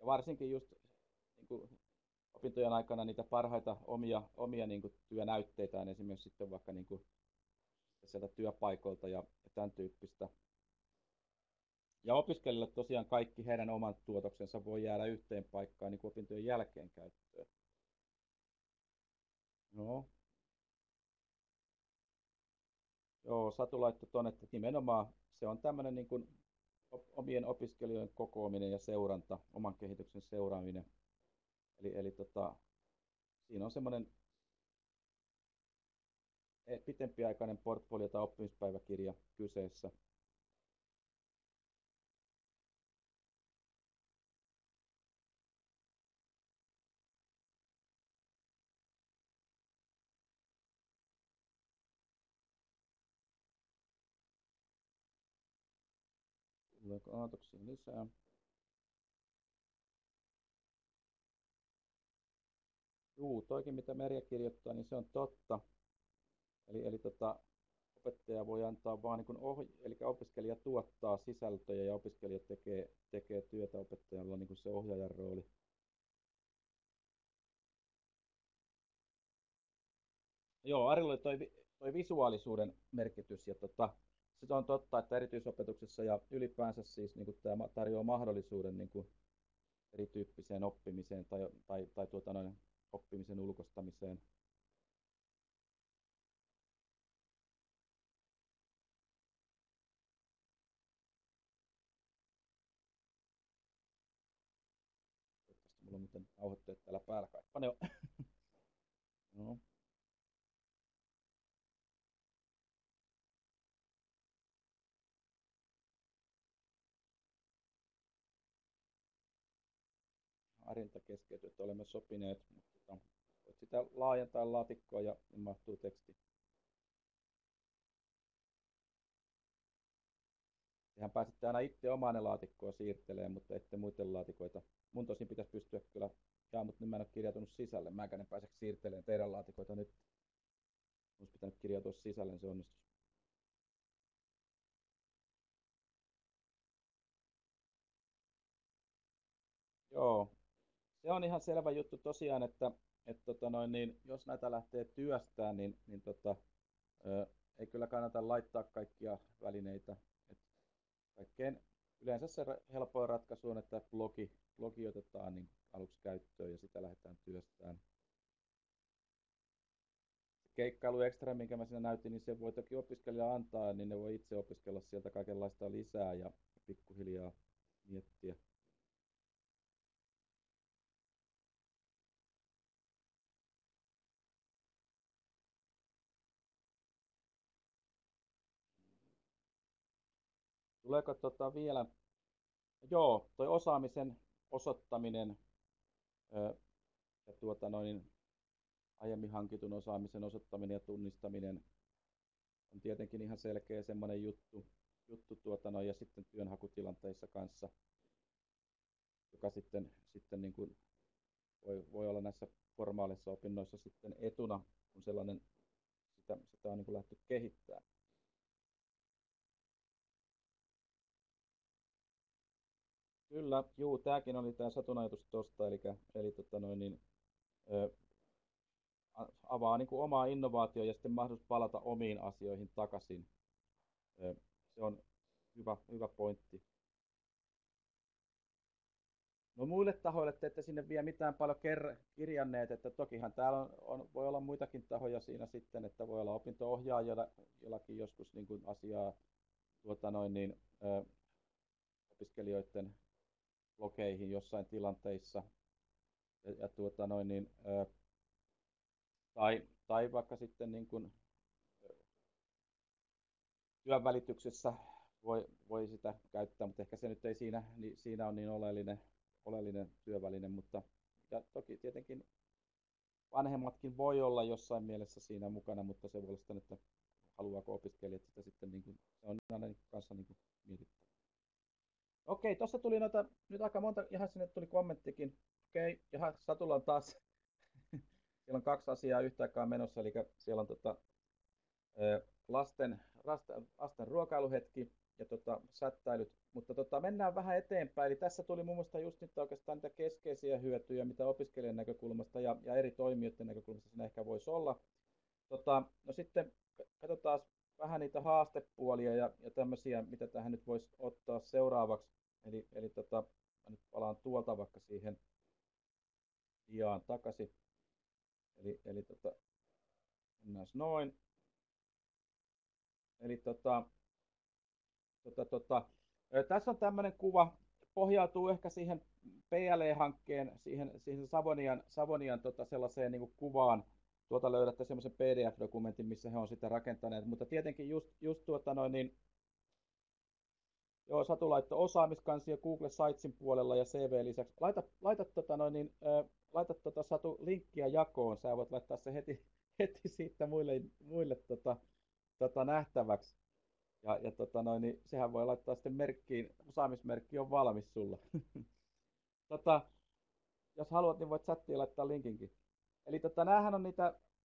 ja varsinkin just niin kuin opintojen aikana niitä parhaita omia niin kuin työnäytteitään esimerkiksi sitten vaikka niin kuin sieltä työpaikoilta ja tämän tyyppistä. Ja opiskelijoille tosiaan kaikki heidän oman tuotoksensa voi jäädä yhteen paikkaan niin kuin opintojen jälkeen käyttöön. No, joo, Satu laittoi tuonne, että nimenomaan se on tämmöinen niin kuin omien opiskelijoiden kokoaminen ja seuranta, oman kehityksen seuraaminen. Eli siinä on semmoinen pitempiaikainen portfolio tai oppimispäiväkirja kyseessä. Tuleeko aatoksia lisää? Juu, toikin mitä Merja kirjoittaa, niin se on totta. Eli opettaja voi antaa vaan niin eli opiskelija tuottaa sisältöjä ja opiskelija tekee työtä, opettajalla on niin kuin se ohjaajan rooli. Joo, Arilla oli toi visuaalisuuden merkitys ja se on totta, että erityisopetuksessa ja ylipäänsä siis niin kuin tämä tarjoaa mahdollisuuden niin kuin erityyppiseen oppimiseen tai oppimisen ulkoistamiseen. Toivottavasti mulla on muuten nauhoitteet täällä päällä kai. Pane jo. No, Arilta keskeytyy, että olemme sopineet, mutta voit sitä laajentaa laatikkoa ja mahtuu teksti. Tehän pääsette aina itse omaan laatikkoa siirtelemään, mutta ette muiden laatikoita. Mun tosin pitäisi pystyä kyllä, mutta nyt mä en ole kirjautunut sisälle. Mäkään en pääse siirtelemään teidän laatikoita nyt. Olisi pitänyt kirjautua sisälle, niin se onnistus. Joo, se on ihan selvä juttu tosiaan, että jos näitä lähtee työstään, ei kyllä kannata laittaa kaikkia välineitä. Et kaikkein yleensä se helpoin ratkaisu on, että blogi otetaan niin aluksi käyttöön ja sitä lähdetään työstämään. Keikkailu ekstra, minkä mä siinä näytin, niin se voi toki opiskelija antaa, niin ne voi itse opiskella sieltä kaikenlaista lisää ja pikkuhiljaa miettiä. Tuleeko vielä, joo, toi osaamisen osoittaminen ö, ja aiemmin hankitun osaamisen osoittaminen ja tunnistaminen on tietenkin ihan selkeä semmoinen juttu ja sitten työnhakutilanteissa kanssa, joka sitten niin kuin voi olla näissä formaaleissa opinnoissa sitten etuna, kun sitä on niin kuin lähdetty kehittämään. Kyllä, juu, tämäkin oli tämä Satun ajatus tuosta, eli ö, avaa niin kuin omaa innovaatioa ja sitten mahdollisuus palata omiin asioihin takaisin. Ö, Se on hyvä pointti. No muille tahoille te ette sinne vie mitään paljon kirjanneet, että tokihan täällä voi olla muitakin tahoja siinä sitten, että voi olla opinto-ohjaajalla jollakin joskus niin kuin asiaa tuota noin, niin, ö, opiskelijoiden blogeihin jossain tilanteissa. Tai vaikka sitten niin kuin työnvälityksessä voi sitä käyttää, mutta ehkä se nyt ei siinä on niin oleellinen työväline, mutta ja toki tietenkin vanhemmatkin voi olla jossain mielessä siinä mukana, mutta se voi olla sitten, että haluaako opiskelijat sitä sitten, niin kuin, se on aina kanssa niin kuin mietittävä. Okei, tuossa tuli nyt aika monta, ihan sinne tuli kommenttikin. Okei, jaha, Satulla on taas siellä on kaksi asiaa yhtä aikaa menossa, eli siellä on lasten ruokailuhetki ja sättäilyt, mutta mennään vähän eteenpäin. Eli tässä tuli mun mielestä just nyt oikeastaan niitä keskeisiä hyötyjä, mitä opiskelijan näkökulmasta ja eri toimijoiden näkökulmasta siinä ehkä voisi olla. No sitten katsotaan vähän niitä haastepuolia ja tämmöisiä, mitä tähän nyt voisi ottaa seuraavaksi. Eli mä nyt palaan tuolta vaikka siihen diaan takaisin. Eli mennään noin. Eli tässä on tämmöinen kuva, pohjautuu ehkä siihen PLE-hankkeen, siihen Savonian sellaiseen niin kuin kuvaan. Tuolta löydätte semmoisen PDF-dokumentin, missä he on sitä rakentaneet, mutta tietenkin just joo, Satu laittoi osaamiskansio Google Sitesin puolella ja CV lisäksi. Laita Satu linkkiä jakoon, sä voit laittaa se heti siitä muille nähtäväksi. Niin sehän voi laittaa sitten merkkiin, osaamismerkki on valmis sulla. tota, Jos haluat, niin voit chattiin laittaa linkinkin. Eli näähän on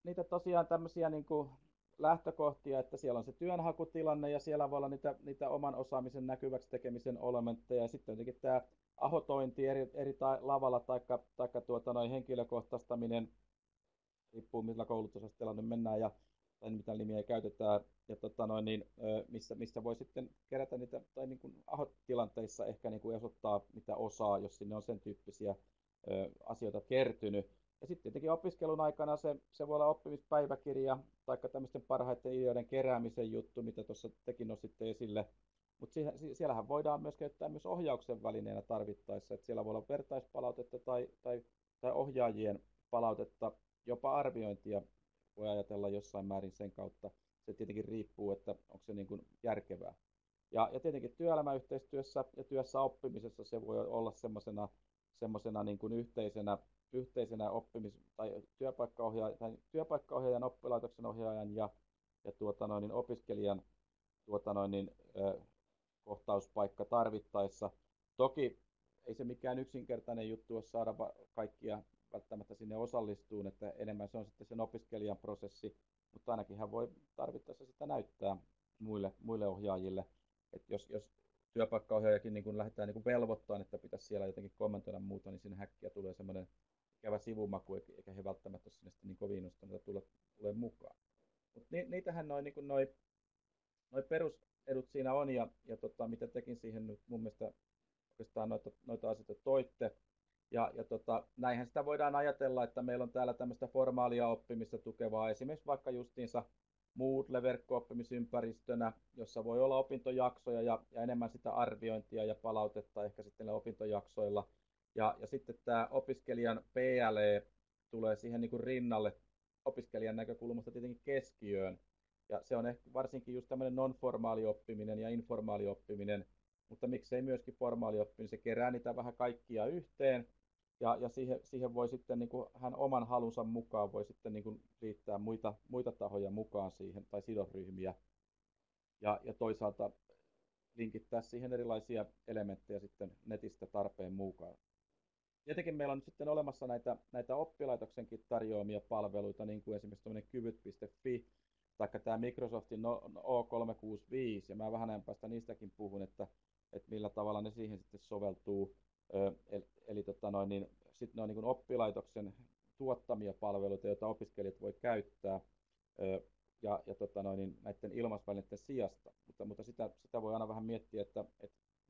niitä tosiaan tämmöisiä niin kuin lähtökohtia, että siellä on se työnhakutilanne ja siellä voi olla niitä oman osaamisen näkyväksi tekemisen elementtejä. Ja sitten jotenkin tämä ahotointi eri lavalla taikka henkilökohtaistaminen, riippuu millä koulutusasteella nyt mennään tai mitä nimiä käytetään, ja missä voi sitten kerätä niitä, tai niin kuin AHO-tilanteissa ehkä niin kuin osoittaa, mitä osaa, jos sinne on sen tyyppisiä asioita kertynyt. Ja sitten tietenkin opiskelun aikana se voi olla oppimispäiväkirja, tai tämmöisten parhaiten ideoiden keräämisen juttu, mitä tuossa tekin nostitte esille. Mutta siellähän voidaan myös käyttää myös ohjauksen välineenä tarvittaessa, että siellä voi olla vertaispalautetta tai ohjaajien palautetta, jopa arviointia voi ajatella jossain määrin sen kautta. Se tietenkin riippuu, että onko se niin kuin järkevää. Ja tietenkin työelämäyhteistyössä ja työssä oppimisessa se voi olla semmoisena niin kuin yhteisenä tai työpaikkaohjaajan, oppilaitoksen ohjaajan ja opiskelijan kohtauspaikka tarvittaessa. Toki ei se mikään yksinkertainen juttu ole saada kaikkia välttämättä sinne osallistuun, että enemmän se on sitten sen opiskelijan prosessi, mutta ainakin hän voi tarvittaessa sitä näyttää muille ohjaajille. Että jos työpaikkaohjaajakin niin kun lähdetään niin kun velvoittamaan, että pitäisi siellä jotenkin kommentoida muuta, niin sinne häkkiä tulee semmoinen ikävä sivumaku, eikä he välttämättä ole sinne niin kovin innostuneita tulee mukaan. Mutta niitähän noi perusedut siinä on, ja mitä tekin siihen nyt mun mielestä oikeastaan noita asioita toitte. Näinhän sitä voidaan ajatella, että meillä on täällä tämmöistä formaalia oppimista tukevaa, esimerkiksi vaikka justiinsa Moodle-verkko-oppimisympäristönä, jossa voi olla opintojaksoja ja enemmän sitä arviointia ja palautetta ehkä sitten opintojaksoilla. Ja sitten tämä opiskelijan PLE tulee siihen niin kuin rinnalle opiskelijan näkökulmasta tietenkin keskiöön. Ja se on ehkä varsinkin just tämmöinen non-formaali oppiminen ja informaali oppiminen, mutta miksei myöskin formaali oppiminen, se kerää niitä vähän kaikkia yhteen, ja siihen voi sitten niin kuin hän oman halunsa mukaan voi sitten niin kuin liittää muita tahoja mukaan siihen tai sidosryhmiä, ja toisaalta linkittää siihen erilaisia elementtejä sitten netistä tarpeen mukaan. Tietenkin meillä on sitten olemassa näitä oppilaitoksenkin tarjoamia palveluita, niin kuin esimerkiksi kyvyt.fi, taikka tämä Microsoftin O365, ja mä vähän ajan päästä niistäkin puhun, että millä tavalla ne siihen sitten soveltuu. Eli sitten ne on niin oppilaitoksen tuottamia palveluita, joita opiskelijat voi käyttää näiden ilmaisvälineiden sijasta. Mutta sitä voi aina vähän miettiä, että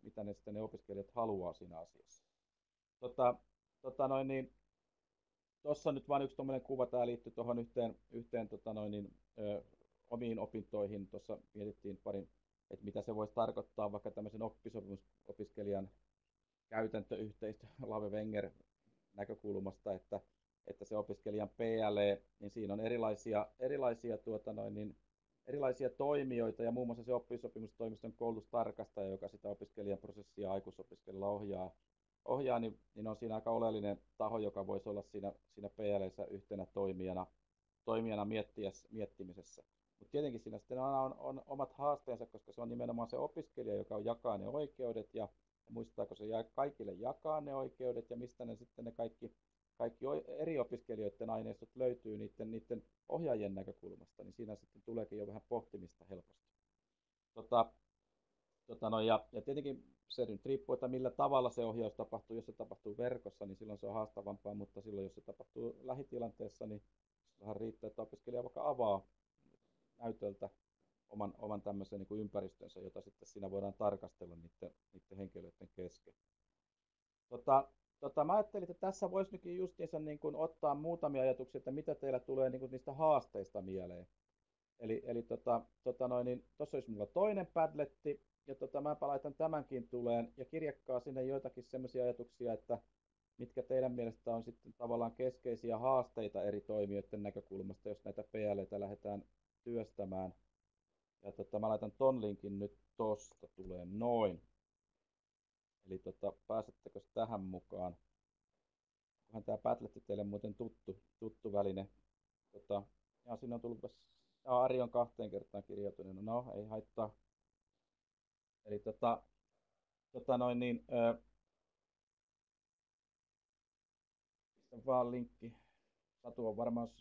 mitä ne opiskelijat haluaa siinä asiassa. Tuossa on nyt vain yksi tuommoinen kuva, tämä liittyy tuohon yhteen omiin opintoihin. Tuossa mietittiin parin, että mitä se voisi tarkoittaa vaikka tämmöisen oppisopimusopiskelijan käytäntöyhteistyö Lave Wenger näkökulmasta, että se opiskelijan PLE, niin siinä on erilaisia toimijoita ja muun muassa se oppisopimustoimiston koulutustarkastaja, joka sitä opiskelijan prosessia aikuisopiskelijalla ohjaa, niin on siinä aika oleellinen taho, joka voisi olla siinä PLE:ssä yhtenä toimijana miettimisessä. Mutta tietenkin siinä sitten on omat haasteensa, koska se on nimenomaan se opiskelija, joka jakaa ne oikeudet ja muistaako se kaikille jakaa ne oikeudet ja mistä ne sitten ne kaikki eri opiskelijoiden aineistot löytyy niiden ohjaajien näkökulmasta, niin siinä sitten tuleekin jo vähän pohtimista helposti. Tota, no ja tietenkin se nyt riippuu, että millä tavalla se ohjaus tapahtuu. Jos se tapahtuu verkossa, niin silloin se on haastavampaa, mutta silloin jos se tapahtuu lähitilanteessa, niin silloinhan riittää, että opiskelija vaikka avaa näytöltä oman tämmöisen niin kuin ympäristönsä, jota sitten siinä voidaan tarkastella niiden henkilöiden kesken. Mä ajattelin, että tässä voisi nyt justiinsa niin kuin ottaa muutamia ajatuksia, että mitä teillä tulee niin kuin niistä haasteista mieleen. Eli niin tuossa olisi mulla toinen Padletti, ja mä laitan tämänkin tuleen, ja kirjakkaa sinne joitakin semmoisia ajatuksia, että mitkä teidän mielestä on sitten tavallaan keskeisiä haasteita eri toimijoiden näkökulmasta, jos näitä PL:tä lähdetään työstämään. Ja mä laitan ton linkin nyt tosta, tulee noin. Eli pääsettekö tähän mukaan? Onhan tää Padletti teille muuten tuttu väline. Ja siinä on tullut Ari on 2 kertaan kirjautunut, no ei haittaa. Eli vaan linkki. Satu on varmaan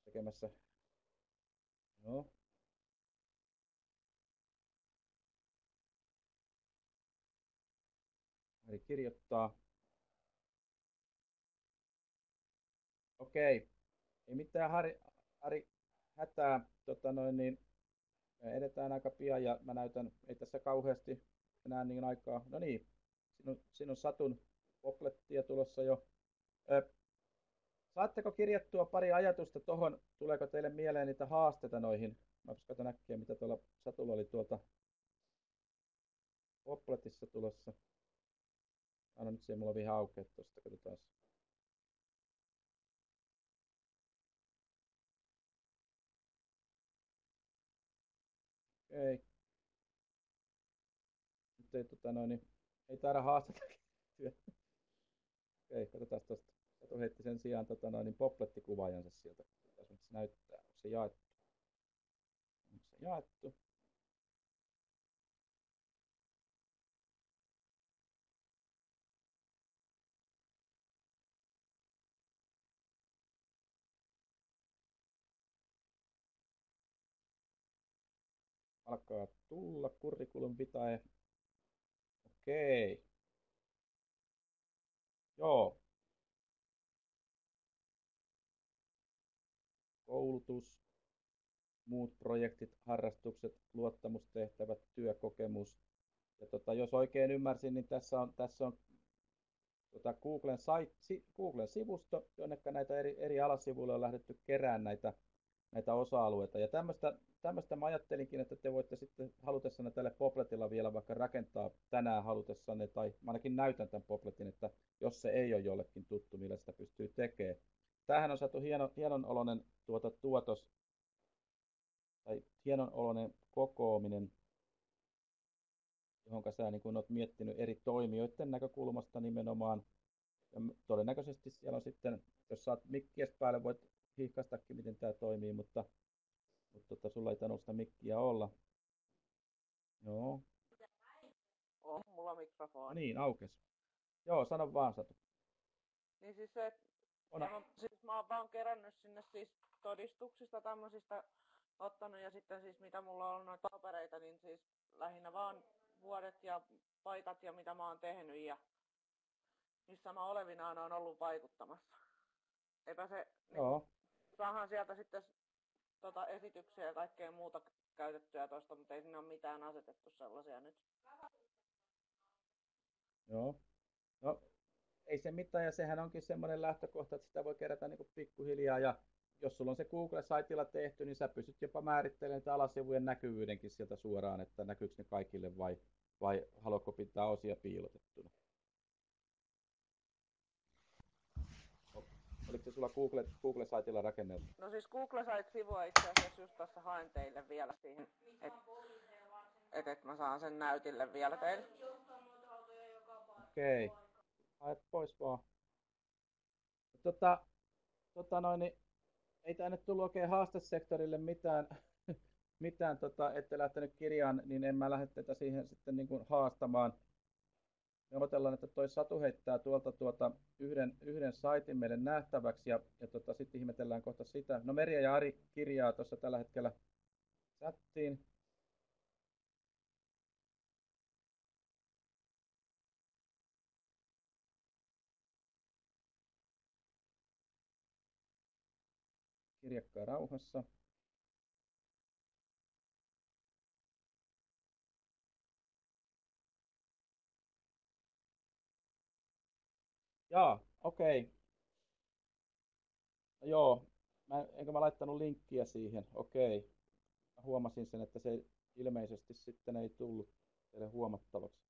tekemässä. No. Ari kirjoittaa. Okei. Ei mitään Ari hätää. Me edetään aika pian ja mä näytän, ei tässä kauheasti enää niin aikaa. No niin, siinä on Satun poplettia tulossa jo. Saatteko kirjattua pari ajatusta tuohon? Tuleeko teille mieleen niitä haasteita noihin? Mä katson äkkiä, mitä tuolla Satulla oli tuolta popletissa tulossa. Anna nyt siihen mulla vielä aukeaa tuosta, katsotaan. Okei. Nyt ei taida haasteta. Okei, katsotaan tuosta. Satu heitti sen sijaan poplettikuvaajansa sieltä. Mitä se näyttää? Onko se jaettu? Onko se jaettu? Alkaa tulla curriculum vitae. Okei. Joo. Koulutus, muut projektit, harrastukset, luottamustehtävät, työkokemus. Ja jos oikein ymmärsin, niin tässä on Googlen sivusto, jonne näitä eri alasivuille on lähdetty keräämään näitä osa-alueita. Ja tämmöistä mä ajattelinkin, että te voitte sitten halutessanne tälle popletilla vielä vaikka rakentaa tänään halutessanne, tai mä ainakin näytän tämän popletin, että jos se ei ole jollekin tuttu, millä sitä pystyy tekemään. Tämähän on saatu hienon oloinen tuotos, tai hienon oloinen kokoaminen, johon sä niin kun olet miettinyt eri toimijoiden näkökulmasta nimenomaan. Ja todennäköisesti siellä on sitten, jos saat mikkiä päälle, voit hihkaistakin, miten tämä toimii, mutta sulla ei tainnut sitä mikkiä olla. Joo. On mulla mikrofoni. No niin, aukes. Joo, sano vaan, Satu. Niin siis se, mä oon vaan kerännyt sinne siis todistuksista tämmöisistä ottanut ja sitten siis mitä mulla on ollut noita papereita, niin siis lähinnä vaan vuodet ja paikat ja mitä mä oon tehnyt ja missä mä olevinaan on ollut vaikuttamassa. Eipä se, Joo. Saahan sieltä sitten esityksiä ja kaikkea muuta käytettyä tosta, mutta ei sinne ole mitään asetettu sellaisia nyt. Joo. No, ei se mitään, ja sehän onkin semmoinen lähtökohta, että sitä voi kerätä niin kuin pikkuhiljaa, ja jos sulla on se Google-saitilla tehty, niin sä pystyt jopa määrittelemään niitä alasivujen näkyvyydenkin sieltä suoraan, että näkyykö ne kaikille vai haluatko pitää osia piilotettuna. Oliko se sulla Google-saitilla rakenneltu? No siis Google Site-sivua itse asiassa just tässä haen teille vielä siihen, että mä saan sen näytille vielä teille. Okei. Haet pois vaan. Niin ei tänne tullut oikein haastesektorille mitään ette lähtenyt kirjaan, niin en mä lähde tätä siihen sitten niin kuin haastamaan. neuvotellaan, että toi Satu heittää tuolta yhden saitin meille nähtäväksi ja sitten ihmetellään kohta sitä. No Merja ja Ari kirjaa tuossa tällä hetkellä chattiin. Kirjakkaa rauhassa. Jaa, okei. Okay. No joo, enkä mä laittanut linkkiä siihen. Okei. Okay. Mä huomasin sen, että se ilmeisesti sitten ei tullut teille huomattavaksi.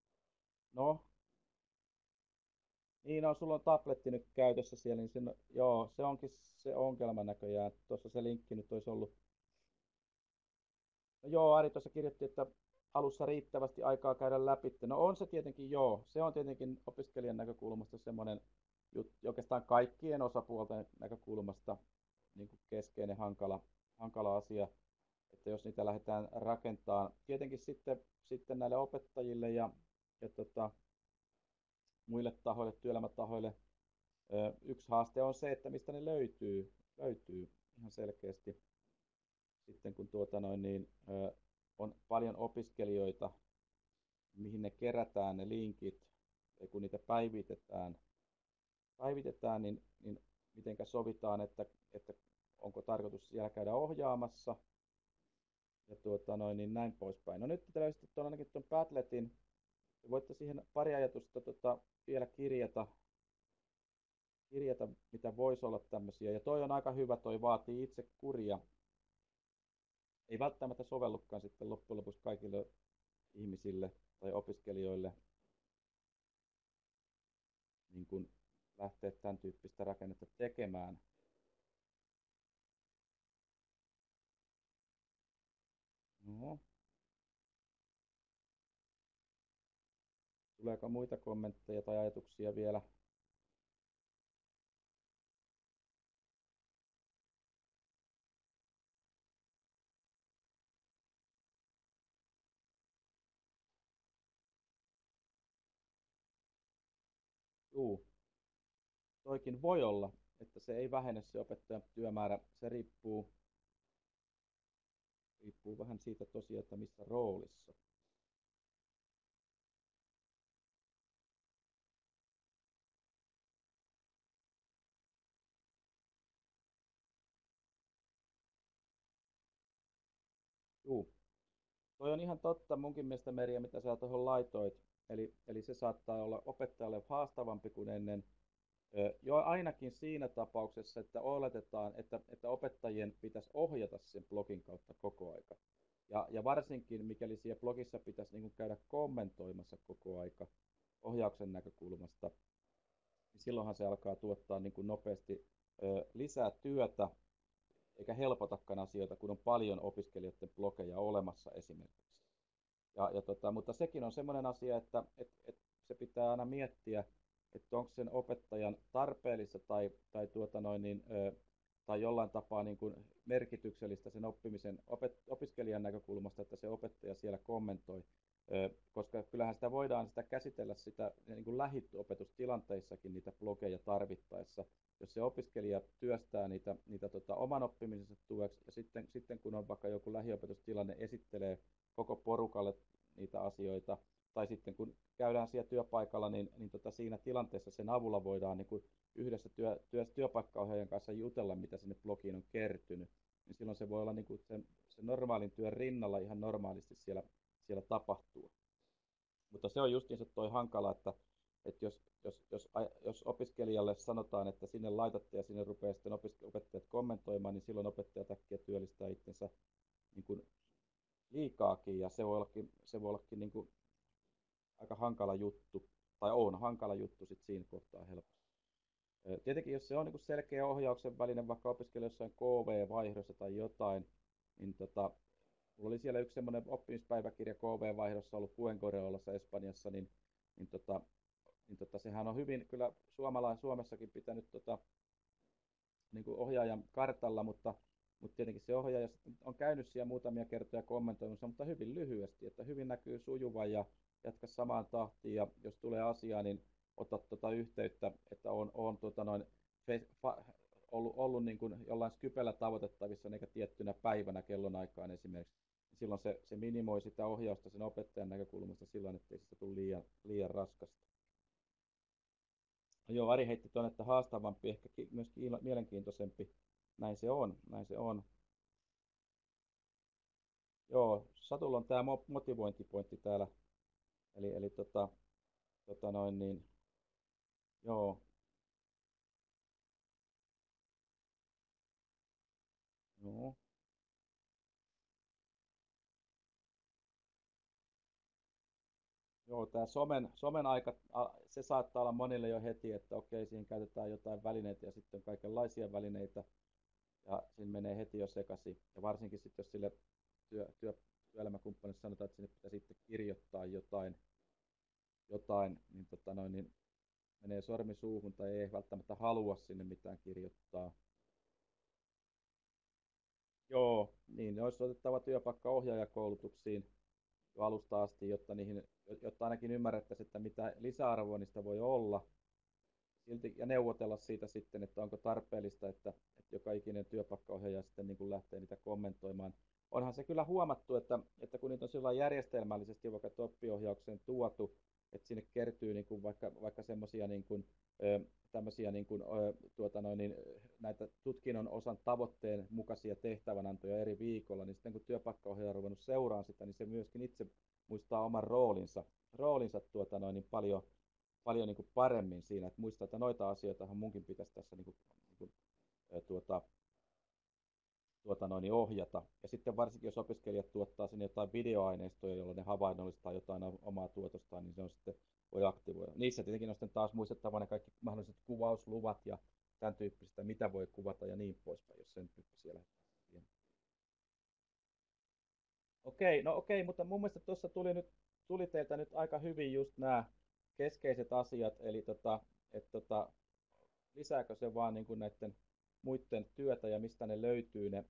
No, niin no, sulla on tabletti nyt käytössä siellä, niin sen, joo, se onkin se ongelma näköjään. Tuossa se linkki nyt olisi ollut. No joo, Ari tuossa kirjoitti, että alussa riittävästi aikaa käydä läpi. No on se tietenkin joo, se on tietenkin opiskelijan näkökulmasta semmoinen oikeastaan kaikkien osapuolten näkökulmasta niin kuin keskeinen hankala asia, että jos niitä lähdetään rakentamaan. Tietenkin sitten näille opettajille ja muille tahoille, työelämätahoille, yksi haaste on se, että mistä ne löytyy ihan selkeästi. Sitten kun on paljon opiskelijoita, mihin ne kerätään ne linkit, ja kun niitä päivitetään niin mitenkä sovitaan, että onko tarkoitus siellä käydä ohjaamassa, ja niin näin poispäin. No nyt te löysitte ainakin tuon Padletin, ja voitte siihen pari ajatusta vielä kirjata, mitä voisi olla tämmöisiä, ja toi on aika hyvä, toi vaatii itse kuria. Ei välttämättä sovellukaan sitten loppujen lopuksi kaikille ihmisille tai opiskelijoille niin kun lähteä tämän tyyppistä rakennetta tekemään. No. Tuleeko muita kommentteja tai ajatuksia vielä? Juu, toikin voi olla, että se ei vähene se opettajan työmäärä. Se riippuu vähän siitä tosiaan, että missä roolissa. Juu, toi on ihan totta munkin mielestä, Merja, mitä sä tuohon laitoit. Eli se saattaa olla opettajalle haastavampi kuin ennen. Jo ainakin siinä tapauksessa, että oletetaan, että opettajien pitäisi ohjata sen blogin kautta koko aika. Ja varsinkin, mikäli siellä blogissa pitäisi niin kuin käydä kommentoimassa koko aika ohjauksen näkökulmasta, niin silloinhan se alkaa tuottaa niin kuin nopeasti lisää työtä, eikä helpotakaan asioita, kun on paljon opiskelijoiden blogeja olemassa esimerkiksi. Mutta sekin on semmoinen asia, että se pitää aina miettiä, että onko sen opettajan tarpeellista tai jollain tapaa niin kuin merkityksellistä sen opiskelijan näkökulmasta, että se opettaja siellä kommentoi, koska kyllähän sitä voidaan käsitellä sitä niin kuin lähiopetustilanteissakin niitä blogeja tarvittaessa, jos se opiskelija työstää niitä oman oppimisensa tueksi ja sitten kun on vaikka joku lähiopetustilanne, esittelee koko porukalle niitä asioita, tai sitten kun käydään siellä työpaikalla, niin siinä tilanteessa sen avulla voidaan niin kuin yhdessä työpaikkaohjaajan kanssa jutella, mitä sinne blogiin on kertynyt. Niin silloin se voi olla niin kuin sen normaalin työn rinnalla ihan normaalisti siellä tapahtuu. Mutta se on justiinsa toi hankala, että jos opiskelijalle sanotaan, että sinne laitatte ja sinne rupeaa sitten opettajat kommentoimaan, niin silloin opettajat äkkiä työllistää itsensä niin kuin liikaakin, ja se voi ollakin niin kuin aika hankala juttu, tai on hankala juttu sitten siinä kohtaa helposti. Tietenkin jos se on niin selkeä ohjauksen väline, vaikka opiskelija jossain KV-vaihdossa tai jotain, niin mulla oli siellä yksi semmoinen oppimispäiväkirja KV-vaihdossa ollut Fuengiroolassa Espanjassa, niin sehän on hyvin kyllä Suomessakin pitänyt niin kuin ohjaajan kartalla, mutta tietenkin se ohjaaja on käynyt siellä muutamia kertoja kommentoimassa, mutta hyvin lyhyesti, että hyvin näkyy sujuva ja jatka samaan tahtiin ja jos tulee asiaa, niin ota yhteyttä, että on ollut niin kuin jollain Skypellä tavoitettavissa eikä tiettynä päivänä kellonaikaan esimerkiksi. Silloin se minimoi sitä ohjausta sen opettajan näkökulmasta silloin, ettei sitä tule liian raskasta. Joo, Ari heitti tuonne, että haastavampi, ehkä myöskin mielenkiintoisempi. Näin se on, näin se on. Joo, Satulla on tämä motivointipointti täällä. Eli joo. No. Joo, tämä somen aika, se saattaa olla monille jo heti, että okei, siihen käytetään jotain välineitä ja sitten kaikenlaisia välineitä. Ja siinä menee heti jo sekaisin. Ja varsinkin sitten, jos sille työelämäkumppanille sanotaan, että sinne pitää sitten kirjoittaa jotain niin menee sormi suuhun tai ei välttämättä halua sinne mitään kirjoittaa. Joo, niin ne olisi otettava työpaikkaohjaajakoulutuksiin jo alusta asti, jotta ainakin ymmärrettäisiin, että mitä lisäarvoa niistä voi olla. Ja neuvotella siitä sitten, että onko tarpeellista, että joka ikinen työpaikkaohjaaja sitten niin kuin lähtee niitä kommentoimaan. Onhan se kyllä huomattu, että kun niitä on sillä järjestelmällisesti vaikka oppiohjaukseen tuotu, että sinne kertyy niin kuin vaikka semmoisia niin kuin, tämmöisiä niin kuin, näitä tutkinnon osan tavoitteen mukaisia tehtävänantoja eri viikolla, niin sitten kun työpaikkaohjaaja on ruvennut seuraamaan sitä, niin se myöskin itse muistaa oman roolinsa paljon niin kuin paremmin siinä, että muistaa, että noita asioitahan munkin pitäisi tässä ohjata. Ja sitten varsinkin, jos opiskelijat tuottaa sinne jotain videoaineistoja, jolla ne havainnollistaa jotain omaa tuotostaan, niin se on sitten voi aktivoida. Niissä tietenkin on sitten taas muistettava ne kaikki mahdolliset kuvausluvat ja tämän tyyppistä, mitä voi kuvata ja niin poispäin, jos sen tyyppisiä lähdetään. Okei, mutta mun mielestä tuossa tuli teiltä nyt aika hyvin just nämä keskeiset asiat, eli lisääkö se vaan niin kuin näiden muiden työtä ja mistä ne löytyy ne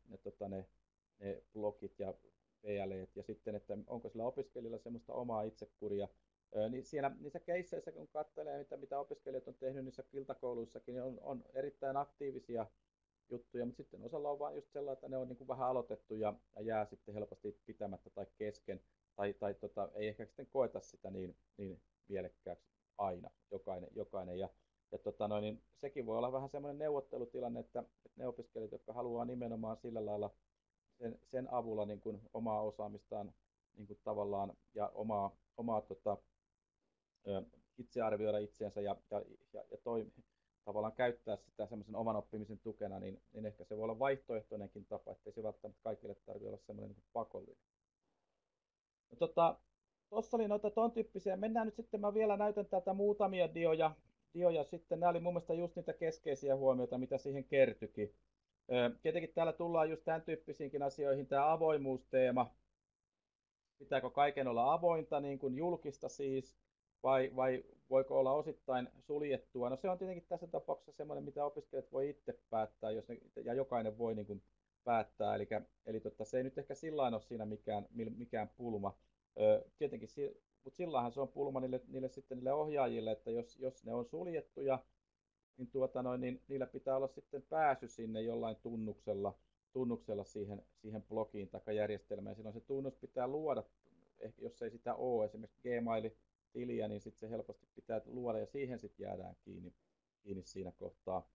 blogit ja PLEt ja sitten, että onko sillä opiskelijalla semmoista omaa itsekuria. Niin niissä keisseissä, kun katselee, mitä opiskelijat on tehnyt niissä iltakouluissakin, niin on erittäin aktiivisia juttuja, mutta sitten osalla on vain just sellainen, että ne on niin kuin vähän aloitettu ja jää sitten helposti pitämättä tai kesken, tai ei ehkä sitten koeta sitä niin mielekkääksi aina, jokainen. Ja niin sekin voi olla vähän semmoinen neuvottelutilanne, että ne opiskelijat, jotka haluaa nimenomaan sillä lailla sen avulla niin kuin omaa osaamistaan niin kuin tavallaan ja omaa itsearvioida itseensä ja tavallaan käyttää sitä semmoisen oman oppimisen tukena, niin ehkä se voi olla vaihtoehtoinenkin tapa, ettei se välttämättä kaikille tarvitse olla semmoinen niin pakollinen. No, tuossa oli noita ton tyyppisiä. Mennään nyt sitten, mä vielä näytän täältä muutamia dioja sitten. Nämä oli mun mielestä just niitä keskeisiä huomioita, mitä siihen kertyikin. Tietenkin täällä tullaan just tämän tyyppisiinkin asioihin, tämä avoimuusteema. Pitääkö kaiken olla avointa, niin kuin julkista siis, vai voiko olla osittain suljettua? No se on tietenkin tässä tapauksessa semmoinen, mitä opiskelijat voi itse päättää, ja jokainen voi niin kuin päättää. Eli se ei nyt ehkä sillain ole siinä mikään pulma. Tietenkin, mutta sillähän se on pulma niille ohjaajille, että jos ne on suljettuja, niin niillä pitää olla sitten pääsy sinne jollain tunnuksella siihen blogiin tai järjestelmään. Silloin se tunnus pitää luoda, ehkä jos ei sitä ole, esimerkiksi Gmail-tiliä, niin sitten se helposti pitää luoda ja siihen sitten jäädään kiinni siinä kohtaa.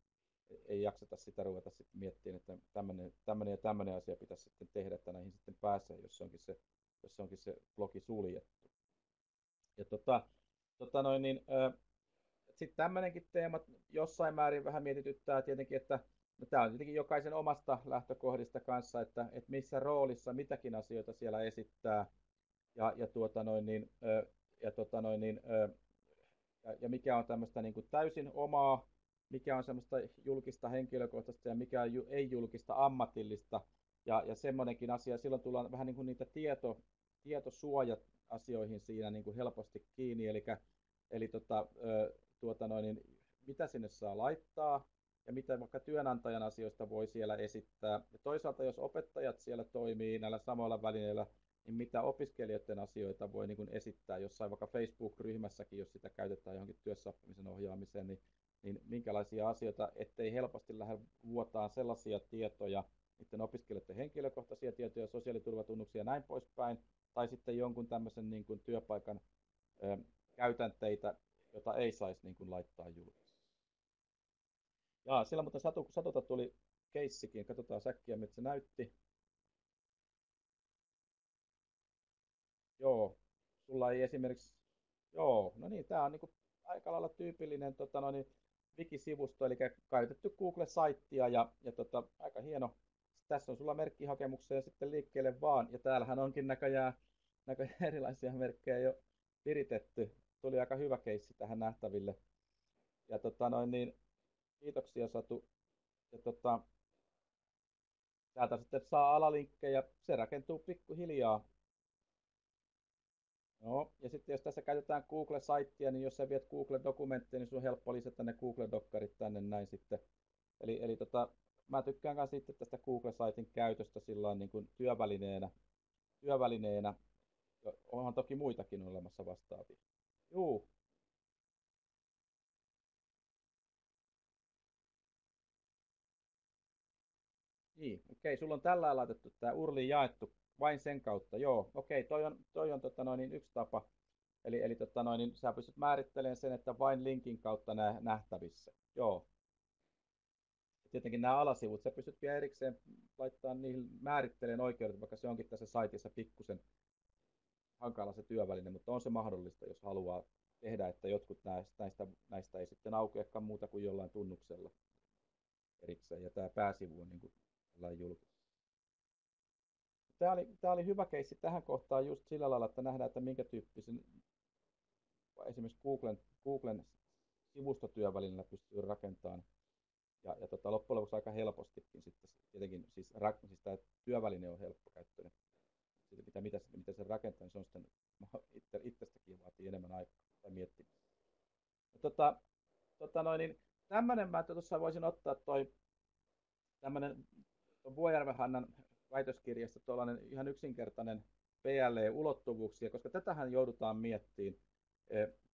Ei jakseta sitä ruveta sitten miettimään, että tämmöinen ja tämmöinen asia pitäisi sitten tehdä, että näihin sitten pääsee, jos onkin se blogi suljettu. Ja sitten tämmöinenkin teema jossain määrin vähän mietityttää tietenkin, että no, tämä on tietenkin jokaisen omasta lähtökohdista kanssa, että missä roolissa mitäkin asioita siellä esittää ja mikä on tämmöistä niin kuin täysin omaa, mikä on semmoista julkista henkilökohtaista ja mikä on ei julkista ammatillista ja semmoinenkin asia. Silloin tullaan vähän niin kuin niitä tietosuoja-asioihin siinä niin kuin helposti kiinni, eli mitä sinne saa laittaa ja mitä vaikka työnantajan asioista voi siellä esittää. Ja toisaalta jos opettajat siellä toimii näillä samoilla välineillä, niin mitä opiskelijoiden asioita voi niin kuin esittää jossain vaikka Facebook-ryhmässäkin, jos sitä käytetään johonkin työssäoppimisen ohjaamiseen, niin minkälaisia asioita, ettei helposti lähde vuotaa sellaisia tietoja, niiden opiskelijoiden henkilökohtaisia tietoja, sosiaaliturvatunnuksia ja näin poispäin, tai sitten jonkun tämmöisen niin kuin työpaikan käytänteitä, jota ei saisi niin kuin laittaa julkisesti. Jaa, siellä muuten Satulta tuli keissikin, katsotaan säkkiä, mitä se näytti. Joo, sulla ei esimerkiksi, joo, no niin, tämä on niin kuin aika lailla tyypillinen wikisivusto, eli käytetty Google-saittia ja aika hieno. Tässä on sulla merkkihakemuksia sitten liikkeelle vaan, ja täällähän onkin näköjään erilaisia merkkejä jo viritetty. Tuli aika hyvä keissi tähän nähtäville. Ja kiitoksia Satu. Ja täältä sitten saa alalinkkejä, se rakentuu pikkuhiljaa. No, ja sitten jos tässä käytetään Google-saittia, niin jos sä viet Google-dokumentteja, niin sun on helppo lisätä ne Google-dokkarit tänne näin sitten. Eli mä tykkään myös sitten tästä Google-saitin käytöstä sillä niin kuin työvälineenä. Onhan toki muitakin olemassa vastaavia. Juu. Niin, okei, sulla on tällä laitettu tämä URLiin jaettu vain sen kautta. Joo, okei, toi on yksi tapa. Eli sä pystyt määrittelemään sen, että vain linkin kautta nähtävissä. Joo. Tietenkin nämä alasivut, sä pystyt vielä erikseen laittaa niihin määritteleen oikeudet, vaikka se onkin tässä saitissa pikkusen hankala se työväline, mutta on se mahdollista, jos haluaa tehdä, että jotkut näistä ei sitten aukeakaan muuta kuin jollain tunnuksella erikseen, ja tämä pääsivu on niin kuin julkinen. Tämä oli hyvä keissi tähän kohtaan just sillä lailla, että nähdään, että minkä tyyppisen esimerkiksi Googlen sivustotyövälineellä pystyy rakentamaan. Ja loppujen lopuksi aika helpostikin sitten tietenkin, siis tämä työväline on helppokäyttöinen. Sitten mitä se rakentaa, niin se on sitten itsestäkin vaatii enemmän aikaa tai miettimistä. Tämmöinen mä tuossa voisin ottaa tämmöinen Vuojärven Hannan väitöskirjasta tuollainen ihan yksinkertainen PLE-ulottuvuuksia, koska tätähän joudutaan miettimään.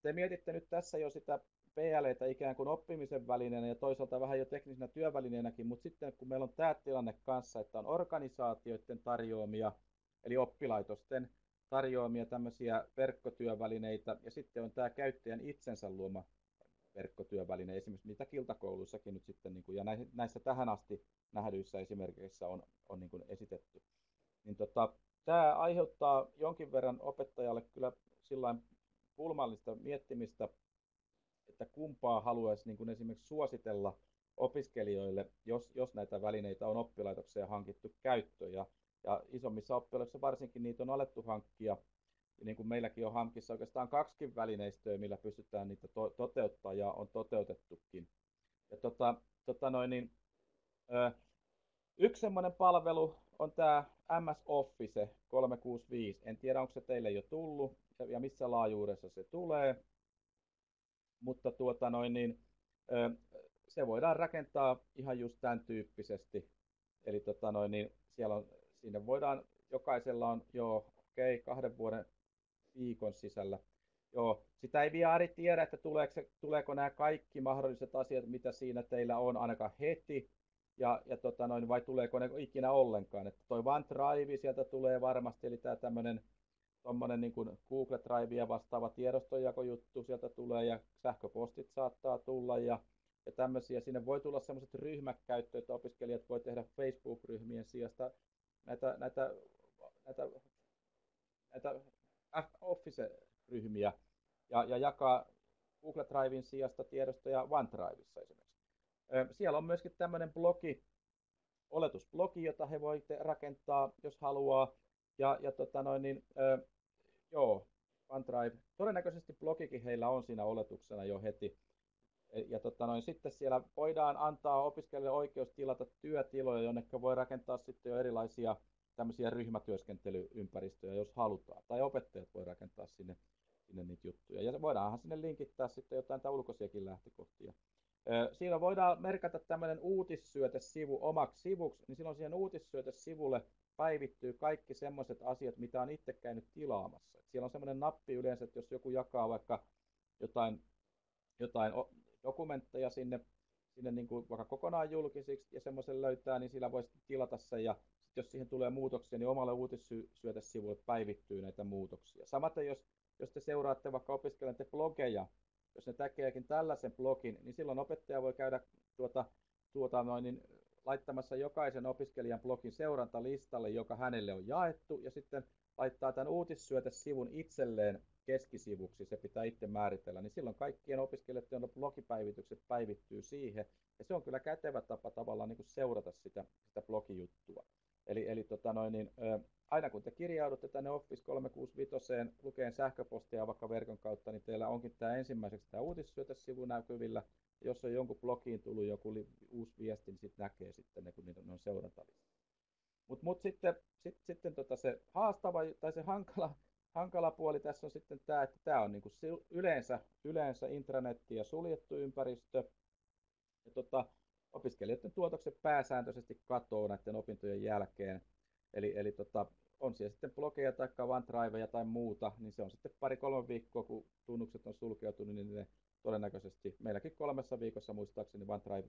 Te mietitte nyt tässä jo sitä PLEtä ikään kuin oppimisen välineenä ja toisaalta vähän jo teknisenä työvälineenäkin, mutta sitten kun meillä on tämä tilanne kanssa, että on organisaatioiden tarjoamia, eli oppilaitosten tarjoamia tämmöisiä verkkotyövälineitä, ja sitten on tämä käyttäjän itsensä luoma verkkotyöväline, esimerkiksi mitä kiltakouluissakin nyt sitten, ja näissä tähän asti nähdyissä esimerkkeissä on niin kuin esitetty. Niin tämä aiheuttaa jonkin verran opettajalle kyllä sillain pulmallista miettimistä, että kumpaa haluaisi niin kuin esimerkiksi suositella opiskelijoille, jos näitä välineitä on oppilaitokseen hankittu käyttöön. Ja isommissa oppilaitoksissa varsinkin niitä on alettu hankkia. Ja niin kuin meilläkin on hankissa oikeastaan 2 välineistöä, millä pystytään niitä toteuttaa ja on toteutettukin. Ja yksi semmoinen palvelu on tämä MS Office 365. En tiedä, onko se teille jo tullut ja missä laajuudessa se tulee. Mutta se voidaan rakentaa ihan just tämän tyyppisesti. Eli sinne voidaan, jokaisella on 2 vuoden viikon sisällä. Joo, sitä ei vielä Ari tiedä, että tuleeko nämä kaikki mahdolliset asiat, mitä siinä teillä on, ainakaan heti, vai tuleeko ne ikinä ollenkaan. Että toi OneDrive sieltä tulee varmasti, eli tämä tämmöinen niin kuin Google Drive vastaava tiedostonjakojuttu sieltä tulee, ja sähköpostit saattaa tulla, ja tämmöisiä. Sinne voi tulla sellaiset ryhmäkäyttöä, että opiskelijat voi tehdä Facebook-ryhmien sijasta näitä Office-ryhmiä ja jakaa Google Driven sijasta tiedostoja OneDrivessa esimerkiksi. Siellä on myöskin tämmöinen blogi, oletusblogi, jota he voivat rakentaa, jos haluaa. OneDrive. Todennäköisesti blogikin heillä on siinä oletuksena jo heti. Ja sitten siellä voidaan antaa opiskelijoille oikeus tilata työtiloja, jonne voi rakentaa sitten jo erilaisia tämmöisiä ryhmätyöskentelyympäristöjä, jos halutaan. Tai opettajat voi rakentaa sinne niitä juttuja. Ja voidaanhan sinne linkittää sitten jotain ulkoisiakin lähtökohtia. Siinä voidaan merkata tämmöinen uutissyötesivu omaksi sivuksi, niin silloin siihen uutissyötesivulle päivittyy kaikki semmoiset asiat, mitä on itse käynyt tilaamassa. Et siellä on semmoinen nappi yleensä, että jos joku jakaa vaikka jotain, jotain dokumentteja sinne niin kuin vaikka kokonaan julkisiksi ja semmoisen löytää, niin sillä voi sitten tilata sen ja sit jos siihen tulee muutoksia, niin omalle uutissyötesivuille päivittyy näitä muutoksia. Samaten jos te seuraatte vaikka opiskelijoiden blogeja, jos ne tekeekin tällaisen blogin, niin silloin opettaja voi käydä niin laittamassa jokaisen opiskelijan blogin seurantalistalle, joka hänelle on jaettu, ja sitten laittaa tämän uutissyötesivun itselleen keskisivuksi, se pitää itse määritellä, niin silloin kaikkien opiskelijoiden blogipäivitykset päivittyy siihen, ja se on kyllä kätevä tapa tavallaan niin kuin seurata sitä blogijuttua. Eli aina kun te kirjaudutte tänne Office 365 lukeen sähköpostia vaikka verkon kautta, niin teillä onkin tämä ensimmäiseksi tämä uutissyötesivu näkyvillä. Ja jos on jonkun blogiin tullut joku uusi viesti, niin sitten näkee sitten ne, kun niitä on seurantalista. Mut sitten se haastava tai se hankala puoli tässä on sitten tämä, että tämä on niinku yleensä intranetti ja suljettu ympäristö. Ja opiskelijoiden tuotokset pääsääntöisesti katoaa näiden opintojen jälkeen. Eli on siellä sitten blogeja tai OneDriveja tai muuta, niin se on sitten 2-3 viikkoa, kun tunnukset on sulkeutunut, niin ne todennäköisesti meilläkin 3 viikossa muistaakseni OneDrive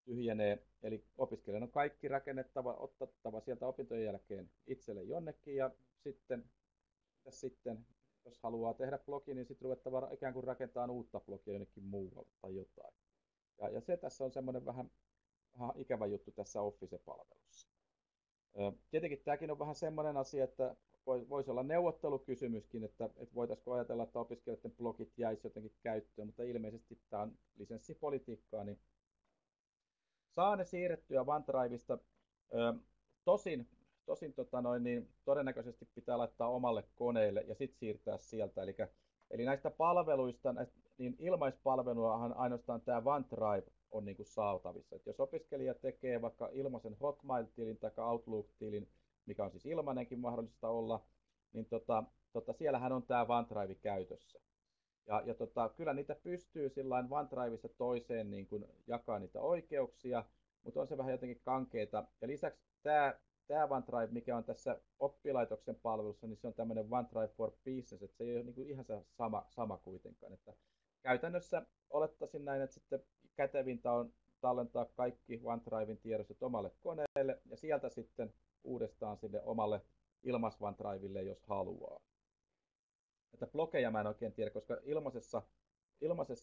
tyhjenee. Eli opiskelijan on kaikki rakennettava, otettava sieltä opintojen jälkeen itselle jonnekin ja sitten jos haluaa tehdä blogi, niin sitten ruvettava ikään kuin rakentamaan uutta blogia jonnekin muualle tai jotain. Ja se tässä on semmoinen vähän ikävä juttu tässä Office-palvelussa. Tietenkin tämäkin on vähän semmoinen asia, että voisi olla neuvottelukysymyskin, että voitaisiinko ajatella, että opiskelijoiden blogit jäisi jotenkin käyttöön, mutta ilmeisesti tämä on lisenssipolitiikkaa, niin saa ne siirrettyä OneDrivesta. Tosin todennäköisesti pitää laittaa omalle koneelle ja sitten siirtää sieltä. Eli näistä palveluista, niin ilmaispalveluahan ainoastaan tämä OneDrive on niin kuin saatavissa. Et jos opiskelija tekee vaikka ilmaisen Hotmail-tilin tai Outlook-tilin, mikä on siis ilmainenkin mahdollista olla, niin siellähän on tämä OneDrive käytössä. Ja kyllä niitä pystyy sillain OneDrivesta toiseen niin kuin jakaa niitä oikeuksia, mutta on se vähän jotenkin kankeeta. Ja lisäksi tämä OneDrive, mikä on tässä oppilaitoksen palvelussa, niin se on tämmöinen OneDrive for Business, että se ei ole niin kuin ihan se sama kuitenkaan. Että käytännössä olettaisin näin, että sitten kätevintä on tallentaa kaikki OneDriven tiedostot omalle koneelle ja sieltä sitten uudestaan sille omalle ilmais-OneDrivelle, jos haluaa. Että blogeja mä en oikein tiedä, koska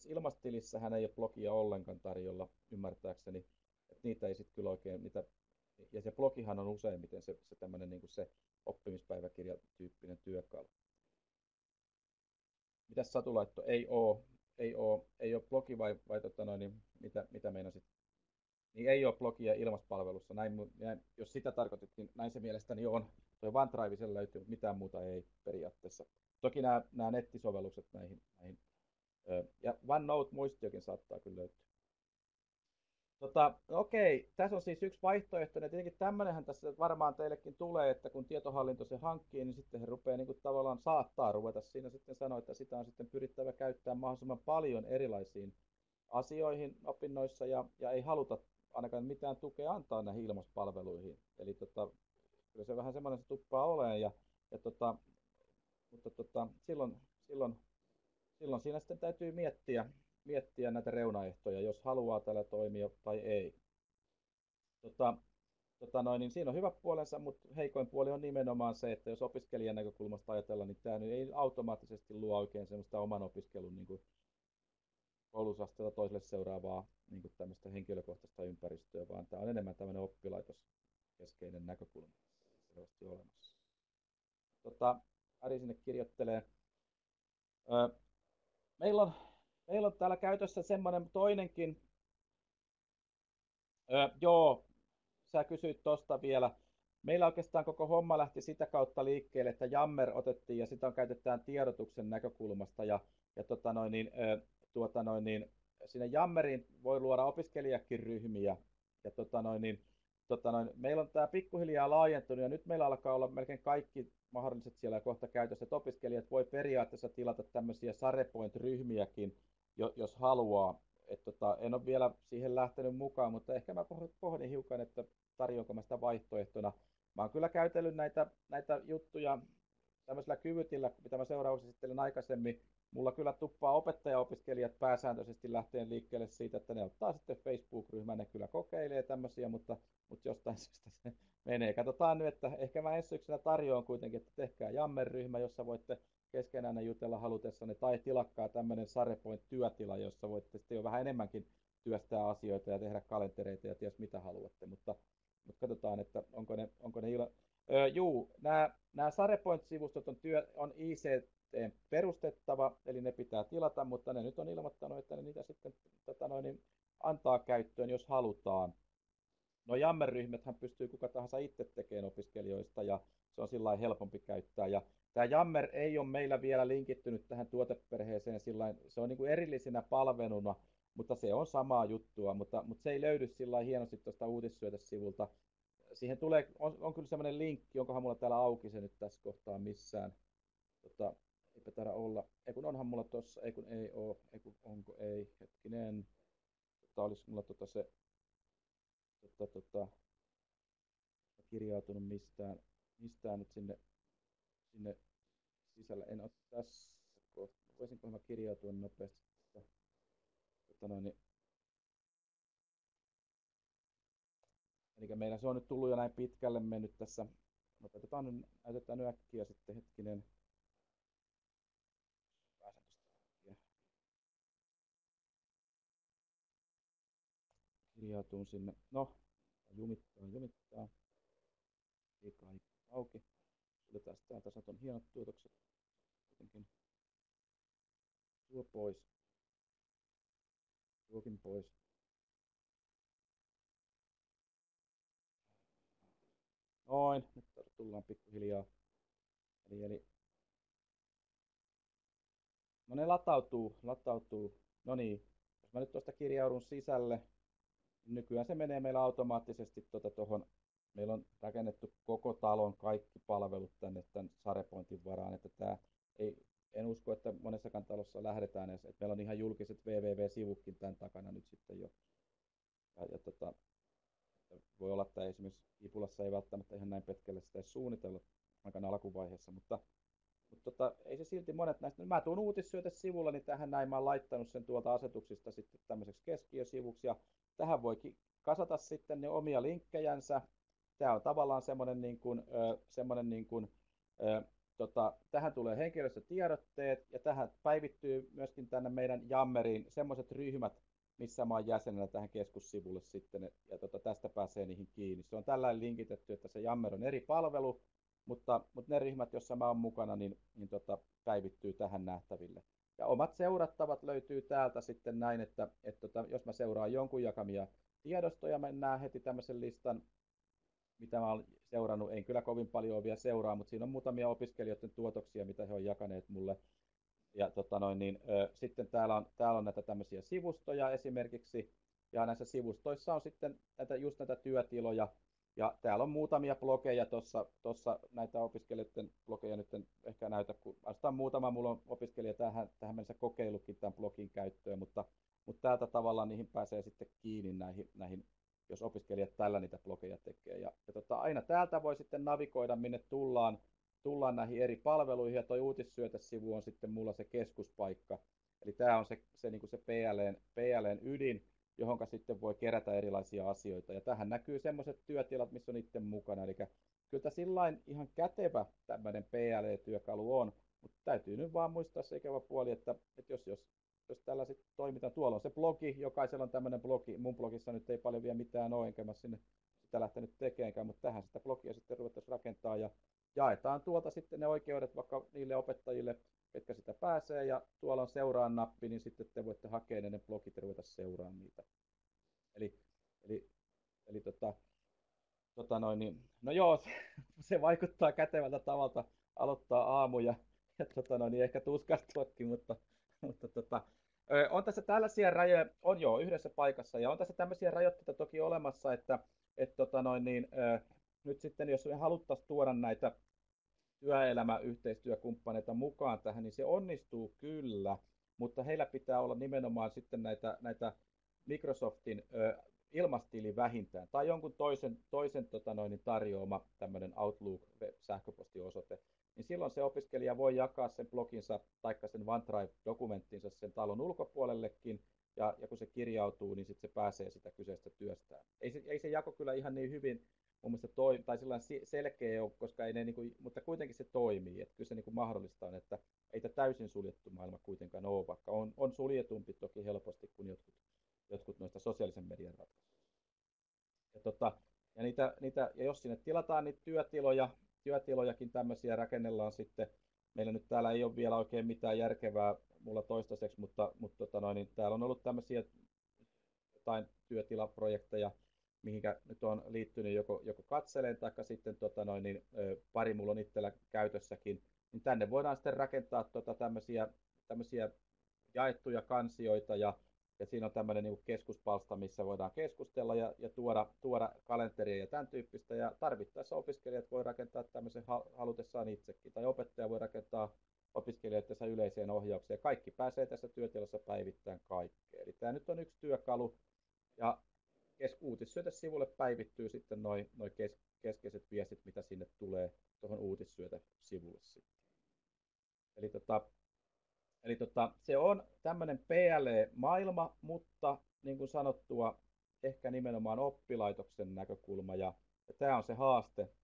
ilmastilissähän ei ole blogia ollenkaan tarjolla, ymmärtääkseni. Että niitä ei sitten kyllä oikein, ja se blogihan on useimmiten se tämmöinen niin kuin se oppimispäiväkirjatyyppinen työkalu. Mitäs Satu laittoi? Ei ole blogi vai mitä meinasit? Niin ei ole blogia ilmaspalvelussa. Näin, jos sitä tarkoitit, niin näin se mielestäni on. Tuo OneDrive sen löytyy, mutta mitään muuta ei periaatteessa. Toki nämä nettisovellukset näihin. Ja OneNote-muistiokin saattaa kyllä löytyä. Okei, tässä on siis yksi vaihtoehto, ja tietenkin tämmöinenhän tässä varmaan teillekin tulee, että kun tietohallinto se hankkii, niin sitten he rupeaa niin kuin tavallaan saattaa ruveta siinä sitten sanoa, että sitä on sitten pyrittävä käyttää mahdollisimman paljon erilaisiin asioihin opinnoissa, ja ei haluta ainakaan mitään tukea antaa näihin ilmaispalveluihin. Eli kyllä se vähän semmoinen se tuppaa olemaan, mutta silloin siinä sitten täytyy miettiä näitä reunaehtoja, jos haluaa tällä toimia tai ei. Niin siinä on hyvä puolensa, mutta heikoin puoli on nimenomaan se, että jos opiskelijan näkökulmasta ajatellaan, niin tämä ei automaattisesti luo oikein semmoista oman opiskelun niin kuin koulutusasteella toiselle seuraavaa niin kuin tämmöistä henkilökohtaista ympäristöä, vaan tämä on enemmän tämmöinen oppilaitoskeskeinen näkökulma selvästi olemassa. Ari sinne kirjoittelee. Meillä on täällä käytössä semmoinen toinenkin. Joo, sä kysyit tuosta vielä. Meillä oikeastaan koko homma lähti sitä kautta liikkeelle, että Yammer otettiin ja sitä käytetään tiedotuksen näkökulmasta. Sinne Yammeriin voi luoda opiskelijakin ryhmiä. Ja meillä on tämä pikkuhiljaa laajentunut ja nyt meillä alkaa olla melkein kaikki mahdolliset siellä kohta käytössä, että opiskelijat voi periaatteessa tilata tämmöisiä SharePoint-ryhmiäkin, jos haluaa. En ole vielä siihen lähtenyt mukaan, mutta ehkä mä pohdin hiukan, että tarjoanko mä sitä vaihtoehtona. mä oon kyllä käytellyt näitä juttuja tämmöisellä kyvytillä, mitä mä seuraavaksi esittelen aikaisemmin. Mulla kyllä tuppaa opettajaopiskelijat pääsääntöisesti lähteen liikkeelle siitä, että ne ottaa sitten Facebook-ryhmän, ne kyllä kokeilee tämmöisiä, mutta jostain syystä se menee. Katsotaan nyt, että ehkä mä ensi syksynä tarjoan kuitenkin, että tehkää Jammer-ryhmä, jossa voitte keskenään jutella halutessanne, tai tilakkaa tämmöinen SarePoint-työtila, jossa voitte sitten jo vähän enemmänkin työstää asioita ja tehdä kalentereita ja ties mitä haluatte, mutta katsotaan, että onko ne juu, nämä SarePoint-sivustot on ICT perustettava, eli ne pitää tilata, mutta ne nyt on ilmoittanut, että ne niitä sitten niin antaa käyttöön, jos halutaan. No Jammer-ryhmäthän pystyy kuka tahansa itse tekemään opiskelijoista, ja se on sillä helpompi käyttää. Ja tämä Jammer ei ole meillä vielä linkittynyt tähän tuoteperheeseen, se on niin kuin erillisenä palveluna, mutta se on samaa juttua, mutta se ei löydy sillä hienosti tuosta uutissyötesivulta. Siihen on kyllä semmoinen linkki, onkohan mulla täällä auki se nyt tässä kohtaa missään. Eipä taida olla. Ei kun onhan mulla tossa, ei kun ei oo, ei kun onko ei, hetkinen. Olis mulla se kirjautunut mistään nyt sinne sisällä. En ole tässä kohtaa. Voisinko mä kirjautua nopeasti? Niin. Eli meillä se on nyt tullut jo näin pitkälle mennyt tässä. Näytetään nyt äkkiä sitten hetkinen. Pääsen tuosta kirjautuun sinne. No, jumittaa. Liikaa auki. Suljetaan täältä saton hienot tuotokset. Jotenkin tuo pois. Tuokin pois. Noin, nyt tullaan pikkuhiljaa. Eli no ne latautuu. No niin, jos mä nyt tuosta kirjaudun sisälle, niin nykyään se menee meillä automaattisesti tuohon. Meillä on rakennettu koko talon kaikki palvelut tänne tämän SarePointin varaan, että en usko, että monessakaan talossa lähdetään edes, että meillä on ihan julkiset www-sivutkin tämän takana nyt sitten jo. Voi olla, että esimerkiksi Ipulassa ei välttämättä ihan näin pitkälle sitä edes suunnitella aikana alkuvaiheessa, mutta ei se silti monet näistä. Mä tuun uutissyötesivulla, niin tähän näin mä oon laittanut sen tuolta asetuksista sitten tämmöiseksi keskiösivuksi, ja tähän voi kasata sitten ne omia linkkejänsä. Tämä on tavallaan tähän tulee henkilöstötiedotteet, ja tähän päivittyy myöskin tänne meidän Jammeriin semmoiset ryhmät, missä mä oon jäsenenä tähän keskussivulle sitten, ja tästä pääsee niihin kiinni. Se on tällainen linkitetty, että se Jammer on eri palvelu, mutta ne ryhmät, joissa mä oon mukana, niin päivittyy tähän nähtäville. Ja omat seurattavat löytyy täältä sitten näin, että jos mä seuraan jonkun jakamia tiedostoja, mä näen heti tämmöisen listan, mitä mä oon seurannut. En kyllä kovin paljon vielä seuraa, mutta siinä on muutamia opiskelijoiden tuotoksia, mitä he on jakaneet mulle. Ja sitten täällä on näitä tämmöisiä sivustoja esimerkiksi, ja näissä sivustoissa on sitten just näitä työtiloja, ja täällä on muutamia blogeja tuossa näitä opiskelijoiden blogeja nyt en ehkä näytä, kun vastaan muutama, mulla on opiskelija tähän mennessä kokeillutkin tämän blogin käyttöön, mutta täältä tavallaan niihin pääsee sitten kiinni näihin jos opiskelijat tällä niitä blogeja tekee. Ja aina täältä voi sitten navigoida, minne tullaan näihin eri palveluihin, ja toi uutissyötesivu on sitten mulla se keskuspaikka. Eli tämä on niin kuin se PL:n ydin, johon sitten voi kerätä erilaisia asioita. Ja tähän näkyy semmoiset työtilat, missä on itse mukana. Eli kyllä sillain ihan kätevä tämmöinen PLE-työkalu on, mutta täytyy nyt vaan muistaa se ikävä puoli, että jos tällä sitten toimitaan, tuolla on se blogi, jokaisella on tämmöinen blogi, mun blogissa nyt ei paljon vielä mitään ole, enkä mä sinne sitä lähtenyt tekemään, mutta tähän sitä blogia sitten ruvettaisiin rakentaa, ja jaetaan tuolta sitten ne oikeudet vaikka niille opettajille, ketkä sitä pääsee, ja tuolla on seuraa nappi, niin sitten te voitte hakea ne blogit ja ruveta seuraamaan niitä. No joo, se vaikuttaa kätevältä tavalta aloittaa aamu ja ehkä tuskastuakin, mutta on tässä tällaisia rajoja, on joo yhdessä paikassa, ja on tässä tämmöisiä rajoitteita toki olemassa, että nyt sitten jos me haluttaisiin tuoda näitä työelämäyhteistyökumppaneita mukaan tähän, niin se onnistuu kyllä, mutta heillä pitää olla nimenomaan sitten näitä Microsoftin ilmastili vähintään, tai jonkun toisen tarjoama tämmöinen Outlook-sähköpostiosoite, niin silloin se opiskelija voi jakaa sen bloginsa tai sen OneDrive-dokumenttinsa sen talon ulkopuolellekin, ja kun se kirjautuu, niin sitten se pääsee sitä kyseistä työstään. Ei se jako kyllä ihan niin hyvin mun mielestä tai selkeä ole, koska ei ne, niin kuin, mutta kuitenkin se toimii. Että kyllä se niin kuin mahdollistaa, että ei tämä täysin suljettu maailma kuitenkaan ole, vaikka on suljetumpi toki helposti kuin jotkut noista sosiaalisen median ratkaisuja. Ja jos sinne tilataan niitä työtilojakin tämmöisiä rakennellaan sitten, meillä nyt täällä ei ole vielä oikein mitään järkevää mulla toistaiseksi, mutta niin täällä on ollut tämmöisiä jotain työtilaprojekteja, mihinkä nyt on liittynyt joko katseleen tai sitten pari mulla on itsellä käytössäkin, niin tänne voidaan sitten rakentaa tämmöisiä jaettuja kansioita ja siinä on tämmöinen niin keskuspalsta, missä voidaan keskustella ja tuoda kalenteria ja tämän tyyppistä. Ja tarvittaessa opiskelijat voi rakentaa tämmöisen halutessaan itsekin. Tai opettaja voi rakentaa opiskelijoidensa yleiseen ohjaukseen. Kaikki pääsee tässä työtilassa päivittäin kaikkeen. Eli tämä nyt on yksi työkalu. Ja uutissyötesivulle päivittyy sitten noi keskeiset viestit, mitä sinne tulee tuohon uutissyötesivulle sitten. Eli se on tämmöinen PLE-maailma, mutta niin kuin sanottua, ehkä nimenomaan oppilaitoksen näkökulma. Ja tämä on se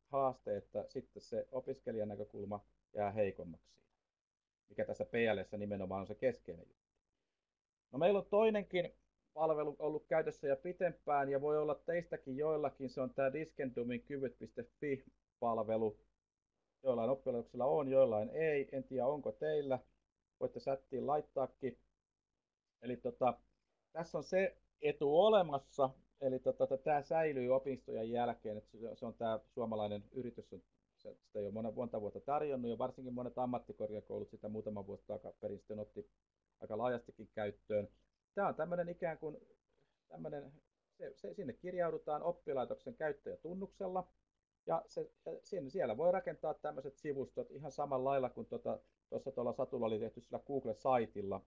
haaste, että sitten se opiskelijan näkökulma jää heikommaksi siinä, mikä tässä PLEssä nimenomaan on se keskeinen juttu. No, meillä on toinenkin palvelu ollut käytössä jo pitempään, ja voi olla teistäkin joillakin, se on tämä Diskendumin kyvyt.fi-palvelu. Joillain oppilaitoksilla on, joillain ei, en tiedä onko teillä. Voitte chattiin laittaakin. Eli tässä on se etu olemassa, eli tämä säilyy opintojen jälkeen, että se on tämä suomalainen yritys, sitä jo monta vuotta tarjonnut, ja varsinkin monet ammattikorkeakoulut sitä muutama vuosi takaperin sitten otti aika laajastikin käyttöön. Tämä on tämmöinen ikään kuin sinne kirjaudutaan oppilaitoksen käyttäjätunnuksella, ja siellä voi rakentaa tämmöiset sivustot ihan samalla lailla kuin tuolla Satulla oli tehty sillä Google-saitilla,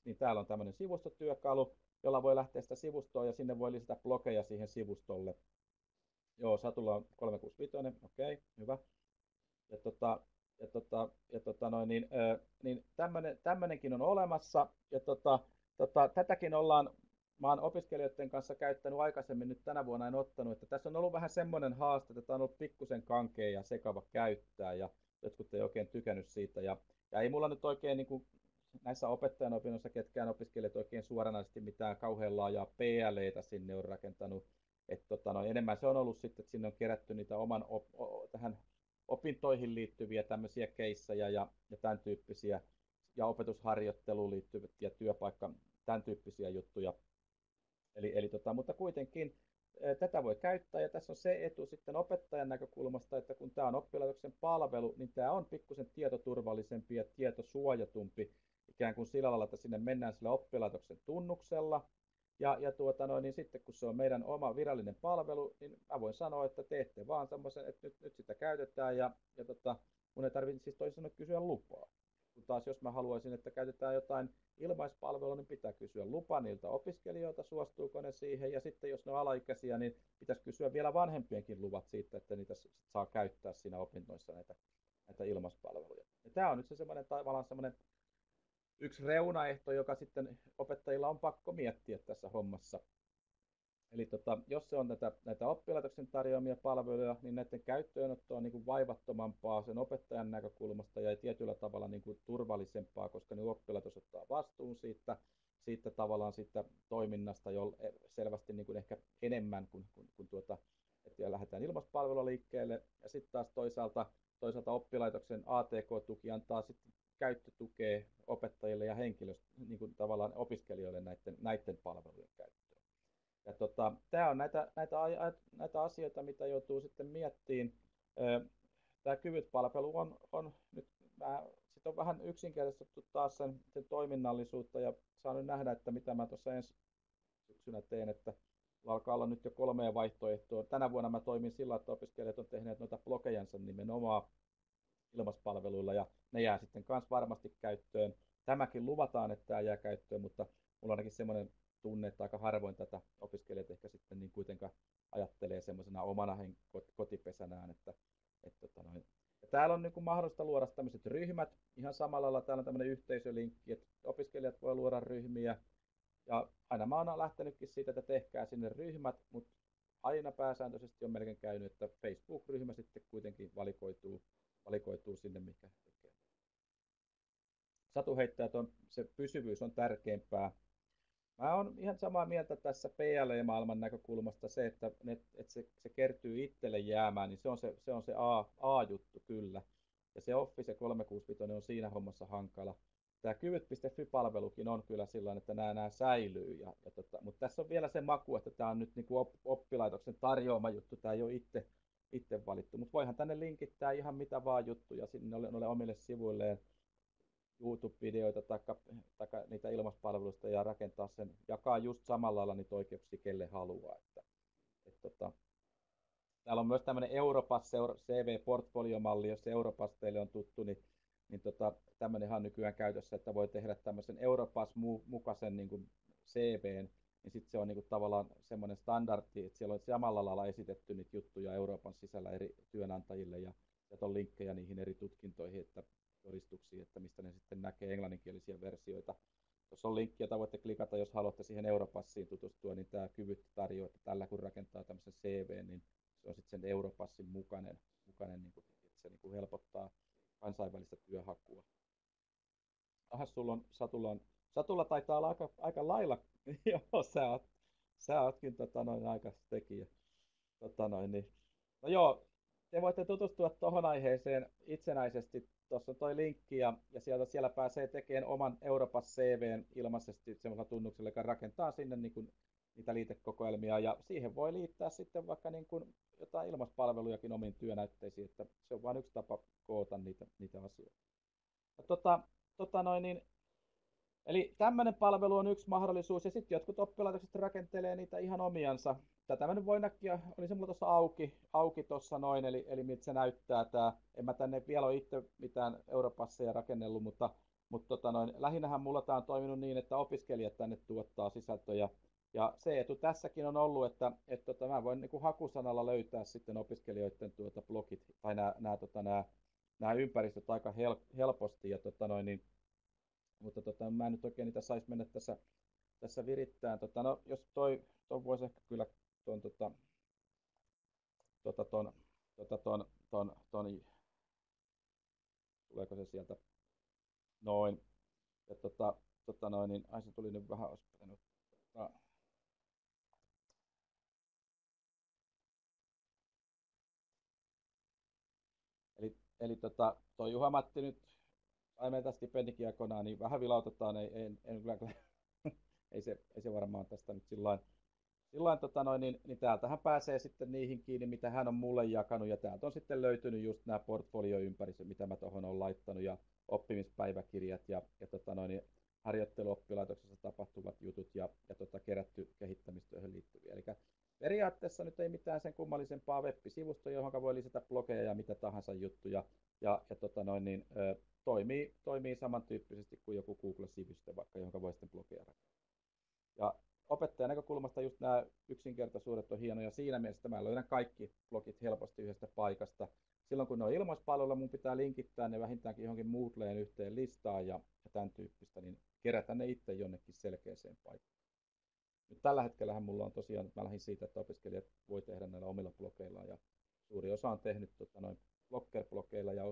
niin täällä on tämmöinen sivustotyökalu, jolla voi lähteä sitä sivustoa ja sinne voi lisätä blogeja siihen sivustolle. Joo, Satulla on 365, okei, hyvä. Niin tämmöinenkin on olemassa, ja tätäkin mä oon opiskelijoiden kanssa käyttänyt aikaisemmin, nyt tänä vuonna en ottanut, että tässä on ollut vähän semmoinen haaste, että tämä on ollut pikkusen kankea ja sekava käyttää, ja jotkut ei oikein tykännyt siitä, ja ei mulla nyt oikein niin kuin näissä opettajan opinnoissa ketkään opiskelijat oikein suoranaisesti mitään kauhean laajaa PLEtä sinne on rakentanut, että enemmän se on ollut sitten, että sinne on kerätty niitä oman tähän opintoihin liittyviä tämmöisiä keissejä ja tämän tyyppisiä, ja opetusharjoitteluun liittyviä ja työpaikka, tämän tyyppisiä juttuja. Mutta kuitenkin tätä voi käyttää, ja tässä on se etu sitten opettajan näkökulmasta, että kun tämä on oppilaitoksen palvelu, niin tämä on pikkusen tietoturvallisempi ja tietosuojatumpi, ikään kuin sillä lailla, että sinne mennään sillä oppilaitoksen tunnuksella, niin sitten kun se on meidän oma virallinen palvelu, niin mä voin sanoa, että teette vaan semmoisen, että nyt sitä käytetään, ja mun ei tarvitse siis toisin sanoen kysyä lupaa. Kun taas jos mä haluaisin, että käytetään jotain ilmaispalvelua, niin pitää kysyä lupa niiltä opiskelijoilta, suostuuko ne siihen, ja sitten jos ne on alaikäisiä, niin pitäisi kysyä vielä vanhempienkin luvat siitä, että niitä saa käyttää siinä opinnoissa näitä ilmaispalveluja. Ja tämä on nyt tavallaan semmoinen yksi reunaehto, joka sitten opettajilla on pakko miettiä tässä hommassa. Eli jos se on näitä oppilaitoksen tarjoamia palveluja, niin näiden käyttöönotto on niin kuin vaivattomampaa sen opettajan näkökulmasta ja tietyllä tavalla niin kuin turvallisempaa, koska niin oppilaitos ottaa vastuun siitä tavallaan siitä toiminnasta selvästi niin kuin ehkä enemmän kuin että lähdetään ilmaispalvelua liikkeelle. Ja sitten taas toisaalta oppilaitoksen ATK-tuki antaa sitten käyttötukea opettajille ja niin kuin tavallaan opiskelijoille näiden palvelujen käyttöön. Ja tämä on näitä asioita, mitä joutuu sitten miettimään. Tämä Kyvyt-palvelu on nyt sit on vähän yksinkertaistettu taas sen toiminnallisuutta, ja saan nyt nähdä, että mitä mä tuossa ensi syksynä teen, että alkaa olla nyt jo 3 vaihtoehtoa. Tänä vuonna mä toimin sillä, että opiskelijat on tehneet noita blogejansa nimenomaan ilmaispalveluilla, ja ne jää sitten kanssa varmasti käyttöön. Tämäkin luvataan, että tämä jää käyttöön, mutta mulla on ainakin semmoinen tunne, että aika harvoin tätä opiskelijat ehkä sitten niin täällä on niin kuin mahdollista luoda tämmöiset ryhmät. Ihan samalla lailla täällä on tämmöinen yhteisölinkki, että opiskelijat voi luoda ryhmiä. Ja aina mä oon lähtenytkin siitä, että tehkää sinne ryhmät, mutta aina pääsääntöisesti on melkein käynyt, että Facebook-ryhmä sitten kuitenkin valikoituu sinne, mikä tekee. Satu heittää, että se pysyvyys on tärkeämpää. Mä oon ihan samaa mieltä tässä PLE-maailman näkökulmasta se, että se kertyy itselle jäämään, niin se on se A-juttu kyllä. Ja se Office 365 on siinä hommassa hankala. Tämä kyvyt.fi-palvelukin on kyllä sillä että nämä säilyy. Mutta tässä on vielä se maku, että tämä on nyt niin kuin oppilaitoksen tarjoama juttu, tämä ei ole itse valittu. Mutta voihan tänne linkittää ihan mitä vaan juttuja sinne noille omille sivuilleen. YouTube-videoita tai niitä ilmaispalveluista ja rakentaa sen, jakaa just samalla lailla niitä oikeuksia kelle haluaa. Täällä on myös tämmöinen Europass CV-portfoliomalli, jos se Europass teille on tuttu, niin tämmöinenhan on nykyään käytössä, että voi tehdä tämmöisen Europass-mukaisen niin kuin CVn, niin sitten se on niin kuin tavallaan semmoinen standardi, että siellä on samalla lailla esitetty niitä juttuja Euroopan sisällä eri työnantajille ja on linkkejä niihin eri tutkintoihin, että todistuksiin, että mistä ne sitten näkee englanninkielisiä versioita. Jos on linkki, jota voitte klikata, jos haluatte siihen Europassiin tutustua, niin tämä Kyvyt tarjoaa, että tällä kun rakentaa tämmöisen CV, niin se on sitten sen Europassin mukainen niin kuin, että se niin kuin helpottaa kansainvälistä työhakua. Satulla taitaa olla aika lailla, joo, sä ootkin aikas tekijä. Niin. No joo, te voitte tutustua tuohon aiheeseen itsenäisesti. Tuossa on toi linkki ja siellä pääsee tekemään oman Europass CVn ilmaisesti semmoisella tunnuksella, joka rakentaa sinne niin kuin niitä liitekokoelmia ja siihen voi liittää sitten vaikka niin kuin jotain ilmaispalvelujakin omiin työnäytteisiin, että se on vain yksi tapa koota niitä asioita. Eli tämmöinen palvelu on yksi mahdollisuus ja sitten jotkut oppilaitokset rakentelee niitä ihan omiansa. Tätä mä nyt voin näkkiä, oli se mulla tuossa auki tuossa noin, eli miltä se näyttää tää. En mä tänne vielä ole itse mitään Europasseja rakennellut, mutta lähinnähän mulla tää on toiminut niin, että opiskelijat tänne tuottaa sisältöjä. Ja se etu tässäkin on ollut, että mä voin niin kuin hakusanalla löytää sitten opiskelijoiden blogit tai nämä ympäristöt aika helposti. Ja mutta mä en nyt oikein niitä saisi mennä tässä virittämään. No, jos toi voisi ehkä kyllä tuleeko se sieltä noin. Ja niin ai se tuli nyt vähän, olisi pitänyt eli toi Juha-Matti nyt sai meiltä stipendikin aikoinaan, niin vähän vilautetaan, ei se varmaan tästä nyt sillain niin täältähän pääsee sitten niihin kiinni, mitä hän on mulle jakanut, ja täältä on sitten löytynyt just nämä portfolioympäristöt, mitä mä tuohon olen laittanut, ja oppimispäiväkirjat, ja harjoitteluoppilaitoksessa tapahtuvat jutut, ja kerätty kehittämistyöhön liittyviä. Eli periaatteessa nyt ei mitään sen kummallisempaa web-sivustoa, johon voi lisätä blogeja ja mitä tahansa juttuja, toimii samantyyppisesti kuin joku Google-sivusto, vaikka johon voi sitten blogeja rakentaa. Ja opettajan näkökulmasta just nämä yksinkertaisuudet on hienoja siinä mielessä, että mä löydän kaikki blogit helposti yhdestä paikasta. Silloin kun ne on ilmaispalveluilla, mun pitää linkittää ne vähintäänkin johonkin Moodleen yhteen listaan ja tämän tyyppistä, niin kerätä ne itse jonnekin selkeäseen paikkaan. Nyt tällä hetkellähän mulla on tosiaan, että mä lähdin siitä, että opiskelijat voi tehdä näillä omilla blogeillaan ja suuri osa on tehnyt Blogger-blogeilla ja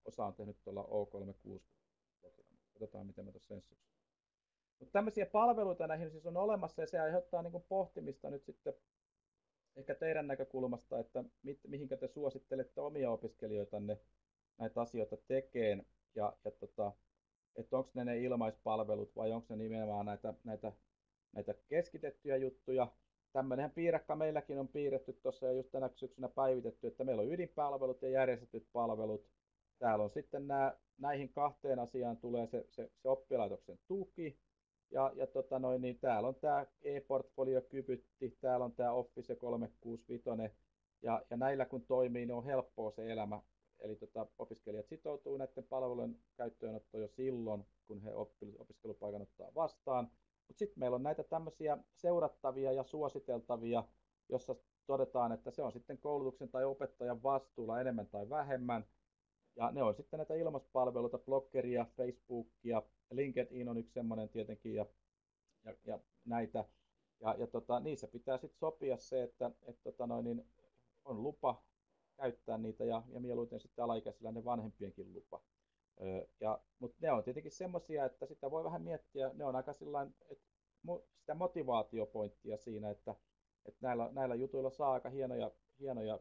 osa on tehnyt tuolla O360-blogilla. Katsotaan, miten mä tuossa ensi syksynä. Mutta tämmöisiä palveluita näihin siis on olemassa ja se aiheuttaa niin kuin pohtimista nyt sitten ehkä teidän näkökulmasta, että mihinkä te suosittelette omia opiskelijoitanne näitä asioita tekemään ja että onko ne ilmaispalvelut vai onko ne nimenomaan näitä keskitettyjä juttuja. Tämmöinenhän piirakka meilläkin on piirretty tuossa ja just tänä syksynä päivitetty, että meillä on ydinpalvelut ja järjestetyt palvelut. Täällä on sitten näihin kahteen asiaan tulee se oppilaitoksen tuki. Niin täällä on tämä e-portfolio Kyvytti, täällä on tämä Office 365 ja näillä kun toimii, niin on helppoa se elämä. Eli opiskelijat sitoutuu näiden palvelujen käyttöönottoon jo silloin, kun he opiskelupaikan ottaa vastaan. Mutta sitten meillä on näitä tämmöisiä seurattavia ja suositeltavia, jossa todetaan, että se on sitten koulutuksen tai opettajan vastuulla enemmän tai vähemmän. Ja ne on sitten näitä ilmaspalveluita, bloggeria, Facebookia, LinkedIn on yksi semmoinen tietenkin, ja näitä. Niissä pitää sitten sopia se, että niin on lupa käyttää niitä ja mieluiten sitten alaikäisillä ne vanhempienkin lupa. Mutta ne on tietenkin semmoisia, että sitä voi vähän miettiä, ne on aika sillain, että sitä motivaatiopointtia siinä, että näillä jutuilla saa aika hienoja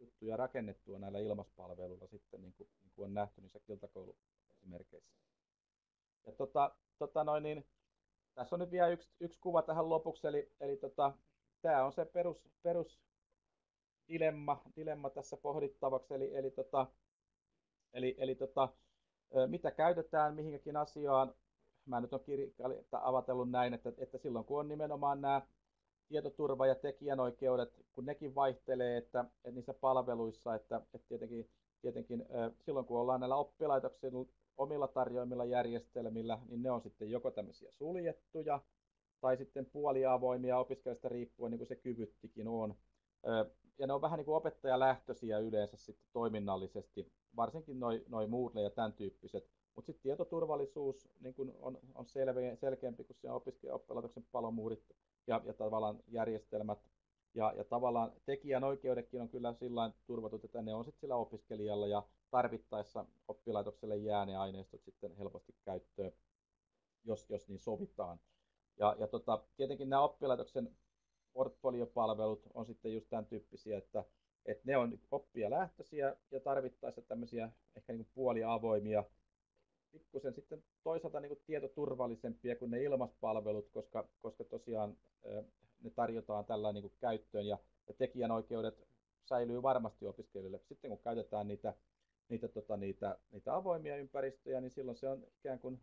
juttuja rakennettua näillä ilmaspalveluilla sitten, niin kuin on nähty niissä kiltakouluesimerkeissä. Ja niin, tässä on nyt vielä yksi kuva tähän lopuksi, eli tämä on se perus dilemma tässä pohdittavaksi, eli mitä käytetään mihinkäkin asiaan. Mä nyt olen avatellut näin, että silloin kun on nimenomaan nämä tietoturva- ja tekijänoikeudet, kun nekin vaihtelee, että niissä palveluissa, että tietenkin silloin kun ollaan näillä oppilaitoksilla omilla tarjoimilla järjestelmillä, niin ne on sitten joko tämmöisiä suljettuja tai sitten puoliavoimia opiskelijasta riippuen, niin kuin se Kyvyttikin on. Ja ne on vähän niin kuin opettajalähtöisiä yleensä sitten toiminnallisesti, varsinkin noi Moodle ja tämän tyyppiset. Mutta sitten tietoturvallisuus niin kun on selkeämpi kuin siellä oppilaitoksen palomuurit ja tavallaan järjestelmät. Ja tavallaan tekijänoikeudekin on kyllä sillain turvatut, että ne on sitten sillä opiskelijalla ja tarvittaessa oppilaitokselle jää ne aineistot sitten helposti käyttöön, jos niin sovitaan. Tietenkin nämä oppilaitoksen portfoliopalvelut on sitten just tämän tyyppisiä, että ne on oppijalähtöisiä ja tarvittaessa tämmöisiä ehkä niin kuin puoliavoimia, pikkusen sitten toisaalta niin kuin tietoturvallisempia kuin ne ilmaspalvelut, koska tosiaan ne tarjotaan tällä niin kuin käyttöön ja tekijänoikeudet säilyy varmasti opiskelijoille. Sitten kun käytetään niitä avoimia ympäristöjä, niin silloin se on ikään kuin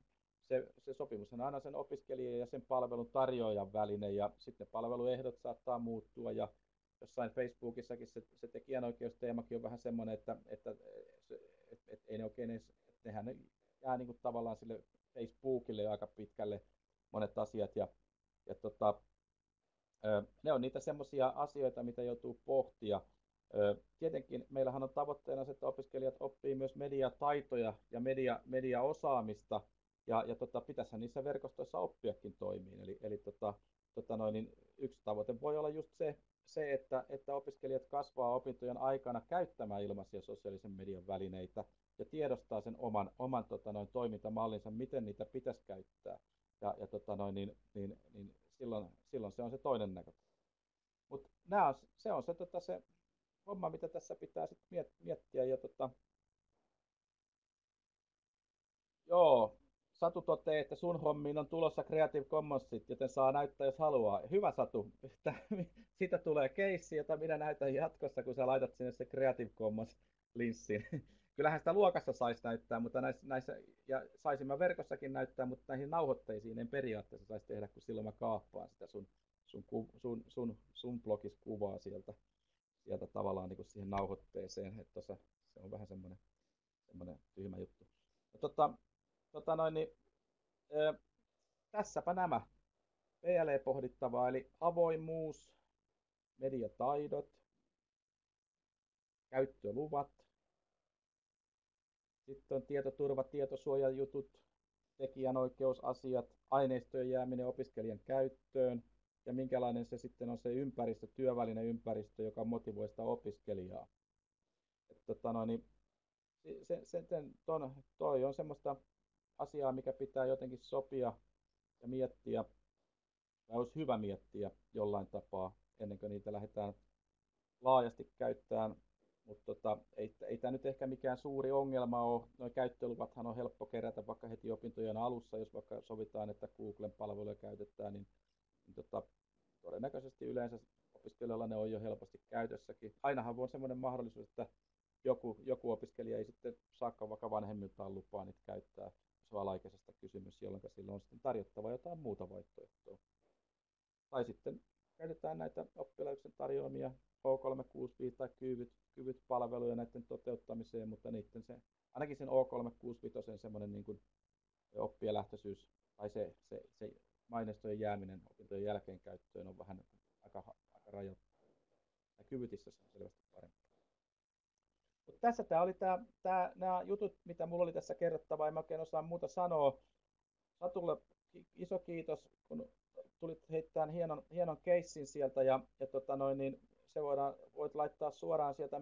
se sopimus on aina sen opiskelijan ja sen palvelun tarjoajan välinen, ja sitten palveluehdot saattaa muuttua, ja jossain Facebookissakin se tekijänoikeusteemakin on vähän semmoinen, että ei ne oikein edes, nehän ne jää niin kuin tavallaan sille Facebookille aika pitkälle monet asiat, ja ne on niitä semmoisia asioita, mitä joutuu pohtia. Tietenkin meillähän on tavoitteena se, että opiskelijat oppii myös mediataitoja ja mediaosaamista, ja pitäisihän niissä verkostoissa oppiakin toimiin. Eli niin yksi tavoite voi olla just se että opiskelijat kasvaa opintojen aikana käyttämään ilmaisia sosiaalisen median välineitä ja tiedostaa sen oman toimintamallinsa, miten niitä pitäisi käyttää. Niin silloin se on se toinen näkökulma. Mutta se on se homma, mitä tässä pitää sitten miettiä. Joo, Satu toteaa, että sun hommiin on tulossa Creative Commonsit, joten saa näyttää, jos haluaa. Hyvä Satu, siitä tulee keissi, jota minä näytän jatkossa, kun sä laitat sinne se Creative Commons-linssin. Kyllähän sitä luokassa saisi näyttää, mutta näissä ja saisin mä verkossakin näyttää, mutta näihin nauhoitteisiin en periaatteessa saisi tehdä, kun silloin mä kaappaan sitä sun blogis kuvaa sieltä tavallaan niin kuin siihen nauhoitteeseen, että se on vähän semmoinen tyhmä juttu. Niin, tässäpä nämä PLE-pohdittavaa, eli avoimuus, mediataidot, käyttöluvat, sitten on tietoturva, tietosuojajutut, tekijänoikeusasiat, aineistojen jääminen opiskelijan käyttöön ja minkälainen se sitten on se ympäristö, työvälinen ympäristö, joka motivoi sitä opiskelijaa. Niin, toi on semmoista asiaa, mikä pitää jotenkin sopia ja miettiä, tai olisi hyvä miettiä jollain tapaa, ennen kuin niitä lähdetään laajasti käyttämään. Mutta ei tämä nyt ehkä mikään suuri ongelma ole. Nuo käyttöluvathan on helppo kerätä vaikka heti opintojen alussa, jos vaikka sovitaan, että Googlen palveluja käytetään, niin todennäköisesti yleensä opiskelijoilla ne on jo helposti käytössäkin. Ainahan voi semmoinen mahdollisuus, että joku opiskelija ei sitten saakaan vaikka vanhemmiltaan lupaa niitä käyttää, jos on alaikäisestä kysymys, jolloin silloin on sitten tarjottava jotain muuta vaihtoehtoa. Tai sitten käytetään näitä oppilaitoksen tarjoamia O365 tai Kyvyt-palveluja näiden toteuttamiseen, mutta ainakin sen O365 semmoinen niin kuin oppijalähtöisyys tai se aineistojen jääminen opintojen jälkeen käyttöön on vähän aika rajoittaa. Ja Kyvytissä se on selvästi parempi. Mut tässä tämä oli nämä jutut, mitä mulla oli tässä kerrottavaa, en mä oikein osaa muuta sanoa. Satulle iso kiitos, kun tulit heittämään hienon keissin sieltä ja niin voit laittaa suoraan sieltä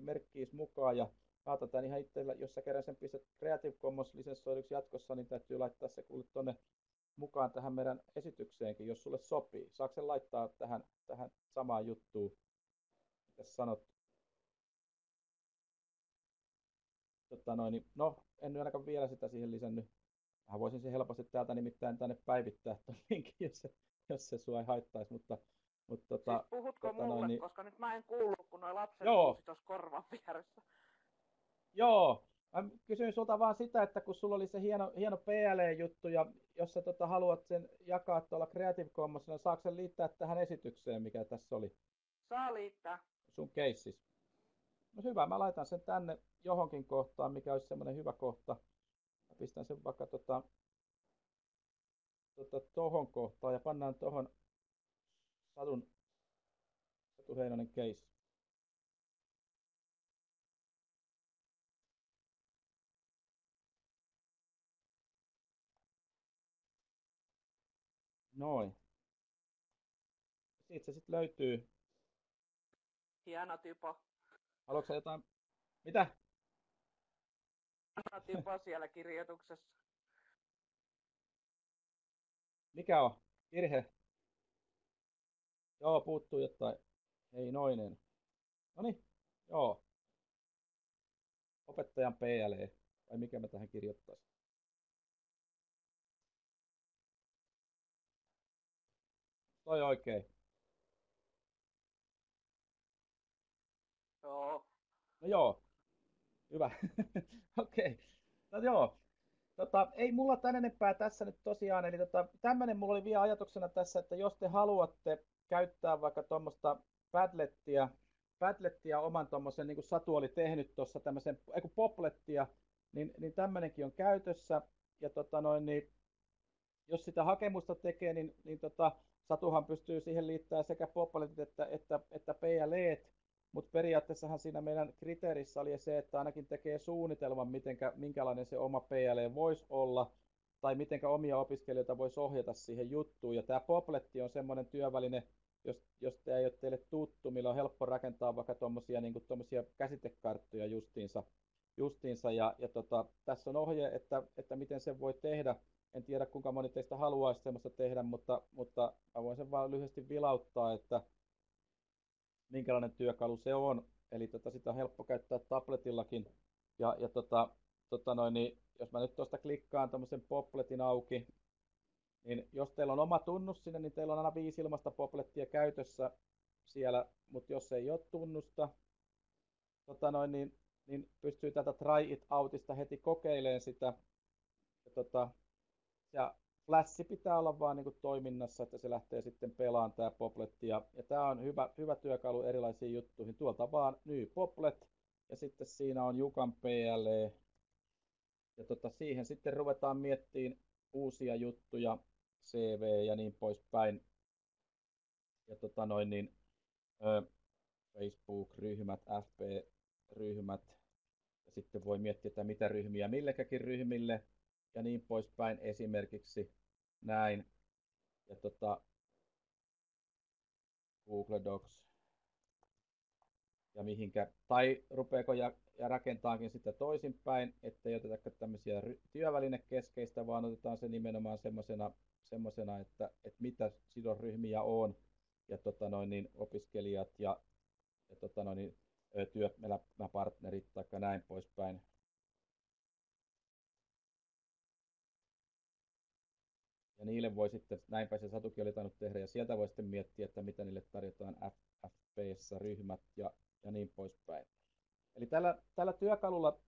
merkkiis mukaan ja mä otan tämän ihan itsellä, jos sä kerran sen pistät Creative Commons lisenssoiduksi jatkossa, niin täytyy laittaa se kuule tonne mukaan tähän meidän esitykseenkin, jos sulle sopii. Saako sen laittaa tähän samaan juttuun, mitä sanot? No, en nyt ainakaan vielä sitä siihen lisännyt. Mä voisin se helposti täältä nimittäin tänne päivittää ton linkin, jos se sua ei haittaisi, mutta Siis puhutko mulle, koska nyt mä en kuullut, kun noi lapset huusi tuossa korvan vieressä. Joo, mä kysyin sulta vaan sitä, että kun sulla oli se hieno PLE-juttu ja jos sä haluat sen jakaa tuolla Creative Commonsilla, niin saako sen liittää tähän esitykseen, mikä tässä oli? Saa liittää. Sun keissis. No hyvä, mä laitan sen tänne johonkin kohtaan, mikä olisi semmoinen hyvä kohta. Mä pistän sen vaikka tohon kohtaan ja pannaan tohon Satu Heinonen keissi. Noin. Siitä se sitten löytyy. Hieno typo. Haluatko jotain? Mitä? Hieno typo siellä kirjoituksessa. Mikä on? Virhe? Joo, puuttuu jotain. Heinoinen. Noniin, joo. Opettajan PLE. Vai mikä mä tähän kirjoittaisin? Toi oikein. Joo. No joo. Hyvä. Okei. Okay. No joo. Ei mulla tän enempää tässä nyt tosiaan, eli tämmönen mulla oli vielä ajatuksena tässä, että jos te haluatte käyttää vaikka tuommoista Padlettia oman tuommoisen, niin kuin Satu oli tehnyt tuossa tämmöisen, Poplettia, niin tämmönenkin on käytössä, ja niin, jos sitä hakemusta tekee, niin Satuhan pystyy siihen liittämään sekä Popletit että PLEt, mutta periaatteessahan siinä meidän kriteerissä oli se, että ainakin tekee suunnitelman, minkälainen se oma PLE voisi olla, tai miten omia opiskelijoita voisi ohjata siihen juttuun. Ja tämä Popletti on semmoinen työväline, jos tämä ei ole teille tuttu, millä on helppo rakentaa vaikka tuommoisia niin käsitekarttoja justiinsa. Ja tässä on ohje, että miten sen voi tehdä. En tiedä, kuinka moni teistä haluaisi semmoista tehdä, mutta mä voin sen vaan lyhyesti vilauttaa, että minkälainen työkalu se on. Eli sitä on helppo käyttää tabletillakin. Niin, jos mä nyt tuosta klikkaan tämmöisen Popletin auki, niin jos teillä on oma tunnus sinne, niin teillä on aina 5 ilmaista Poplettia käytössä siellä, mutta jos ei ole tunnusta, niin pystyy tätä Try It Outista heti kokeilemaan sitä. Ja flashi pitää olla vaan niin kuin toiminnassa, että se lähtee sitten pelaamaan tämä Popletti. Ja tämä on hyvä työkalu erilaisiin juttuihin. Tuolta vaan New Poplet ja sitten siinä on Jukan PLE. Ja siihen sitten ruvetaan miettimään uusia juttuja, CV ja niin poispäin. Ja Facebook-ryhmät, FB-ryhmät. Ja sitten voi miettiä, että mitä ryhmiä millekäkin ryhmille ja niin poispäin esimerkiksi näin. Ja Google Docs ja mihinkä, tai rupeeko ja rakentaakin sitä toisinpäin, ettei oteta tämmöisiä työvälinekeskeistä, vaan otetaan se nimenomaan semmosena että mitä sidosryhmiä on ja opiskelijat ja työelämäpartnerit tai näin poispäin. Ja niille voi sitten, näinpä se Satukin oli tainnut tehdä, ja sieltä voi sitten miettiä, että mitä niille tarjotaan FFP:ssä, ryhmät ja niin poispäin. Eli tällä työkalulla,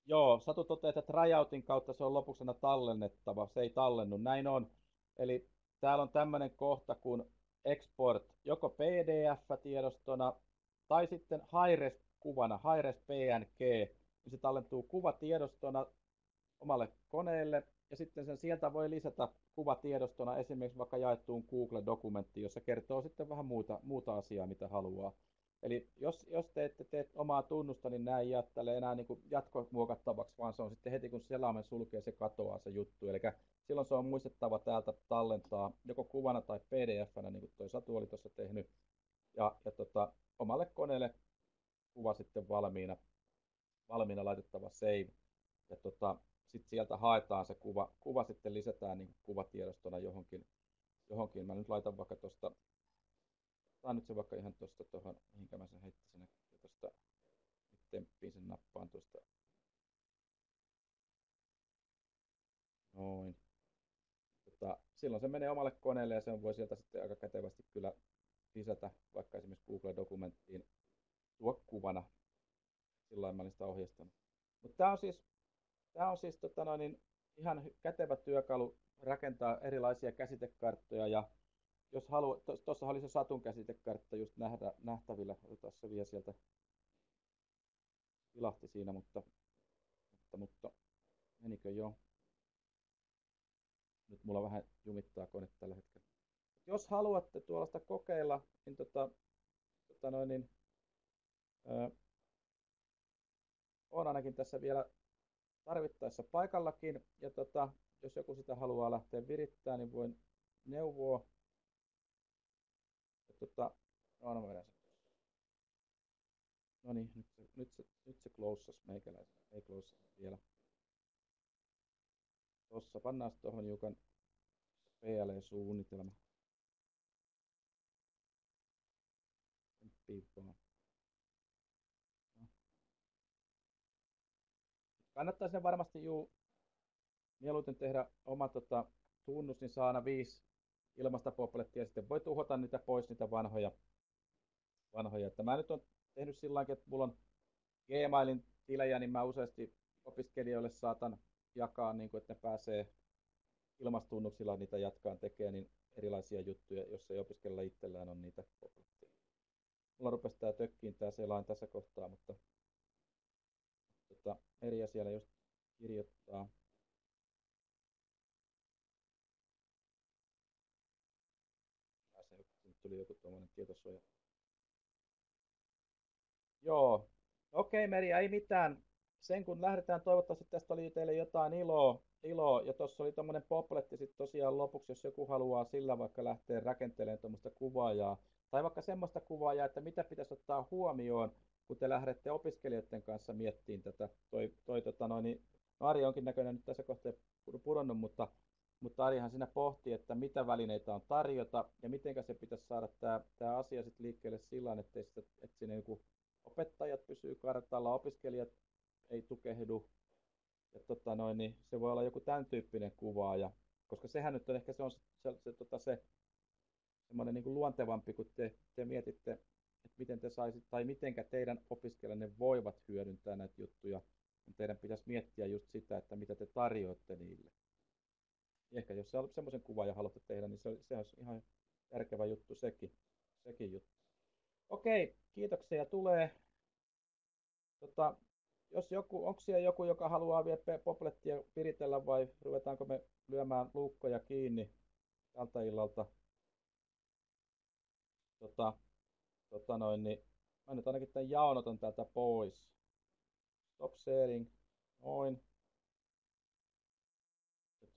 joo, Satu toteaa, että tryoutin kautta se on lopuksi aina tallennettava, se ei tallennu, näin on. Eli täällä on tämmöinen kohta kuin export, joko PDF-tiedostona tai sitten HiREST-kuvana, HiREST PNG, niin se tallentuu kuvatiedostona omalle koneelle, ja sitten sen sieltä voi lisätä kuvatiedostona esimerkiksi vaikka jaettuun Google-dokumenttiin, jossa kertoo sitten vähän muuta asiaa, mitä haluaa. Eli jos te ette tee omaa tunnusta, niin nämä ei jää tälle enää niin kuin jatkomuokattavaksi, vaan se on sitten heti kun selaimen sulkee, se katoaa se juttu. Eli silloin se on muistettava täältä tallentaa joko kuvana tai pdf-nä, niin kuin toi Satu oli tuossa tehnyt, ja omalle koneelle kuva sitten valmiina laitettava save. Ja sitten sieltä haetaan se kuva sitten lisätään niin kuvatiedostona johonkin. Mä nyt laitan vaikka tuosta, otan nyt se vaikka ihan tuosta tuohon, mihinkä mä sen heittäisin, ja tuosta nyt temppiin sen nappaan tuosta, noin. Silloin se menee omalle koneelle ja sen voi sieltä sitten aika kätevästi kyllä lisätä vaikka esimerkiksi Google-dokumenttiin tuo kuvana. Sillä mä olin sitä ohjeistanut. Mutta tää on siis ihan kätevä työkalu rakentaa erilaisia käsitekarttoja ja jos haluat, tuossa oli se Satun käsitekartta just nähtävillä, otetaan se vielä sieltä, vilahti siinä, mutta menikö jo? Nyt mulla vähän jumittaa kone tällä hetkellä. Jos haluatte tuollaista kokeilla, niin, on ainakin tässä vielä tarvittaessa paikallakin. Ja jos joku sitä haluaa lähteä virittämään, niin voin neuvoa. Ja no, mä vedän sen. No niin, nyt se closas meikäläisen. Ei closas vielä. Tossa pannaan tuohon hiukan PLE-suunnitelma. Vaan. No. Kannattaa sinne varmasti mieluiten tehdä oma tunnus, niin saa aina 5 ilmasta poplettia ja sitten voi tuhota niitä pois, niitä vanhoja. Että mä nyt on tehnyt sillä tavalla, että mulla on Gmailin tilejä, niin mä useasti opiskelijoille saatan jakaa, niin kuin, että ne pääsee ilmastunnuksilla niitä jatkaan tekemään niin erilaisia juttuja, jos ei opiskella itsellään on niitä popletteja. Mulla rupesi tää tökkiin tää selain tässä kohtaa, mutta Merja siellä just kirjoittaa. Nyt tuli joku tuommoinen tietosuoja. Joo. Okei, Merja, ei mitään. Sen kun lähdetään, toivottavasti tästä oli teille jotain iloa. Ja tuossa oli tommonen popletti sitten tosiaan lopuksi, jos joku haluaa sillä vaikka lähteä rakentelemaan tuommoista kuvaajaa. Tai vaikka semmoista kuvaajaa, että mitä pitäisi ottaa huomioon, kun te lähdette opiskelijoiden kanssa miettimään tätä. Niin Ari onkin näköinen nyt tässä kohtaa pudonnut, mutta Arihan siinä pohtii, että mitä välineitä on tarjota ja miten se pitäisi saada tämä asia sitten liikkeelle sillä tavalla, että siinä opettajat pysyy kartalla, opiskelijat ei tukehdu. Ja niin se voi olla joku tämän tyyppinen kuvaaja, koska sehän nyt on ehkä se semmoinen niin kuin luontevampi, kun te mietitte, että miten te saisit, tai mitenkä teidän opiskelijanne voivat hyödyntää näitä juttuja, niin teidän pitäisi miettiä just sitä, että mitä te tarjoatte niille. Ehkä jos semmoisen kuvaajan haluatte tehdä, niin se olisi ihan järkevä juttu sekin juttu. Okei, kiitoksia. Tulee jos onko siellä joku, joka haluaa vielä poplettia viritellä vai ruvetaanko me lyömään luukkoja kiinni tältä illalta? Niin mä nyt ainakin tämän jaon otan täältä pois. Stop sharing. Noin. Ja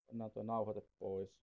pannaan tuo nauhoite pois.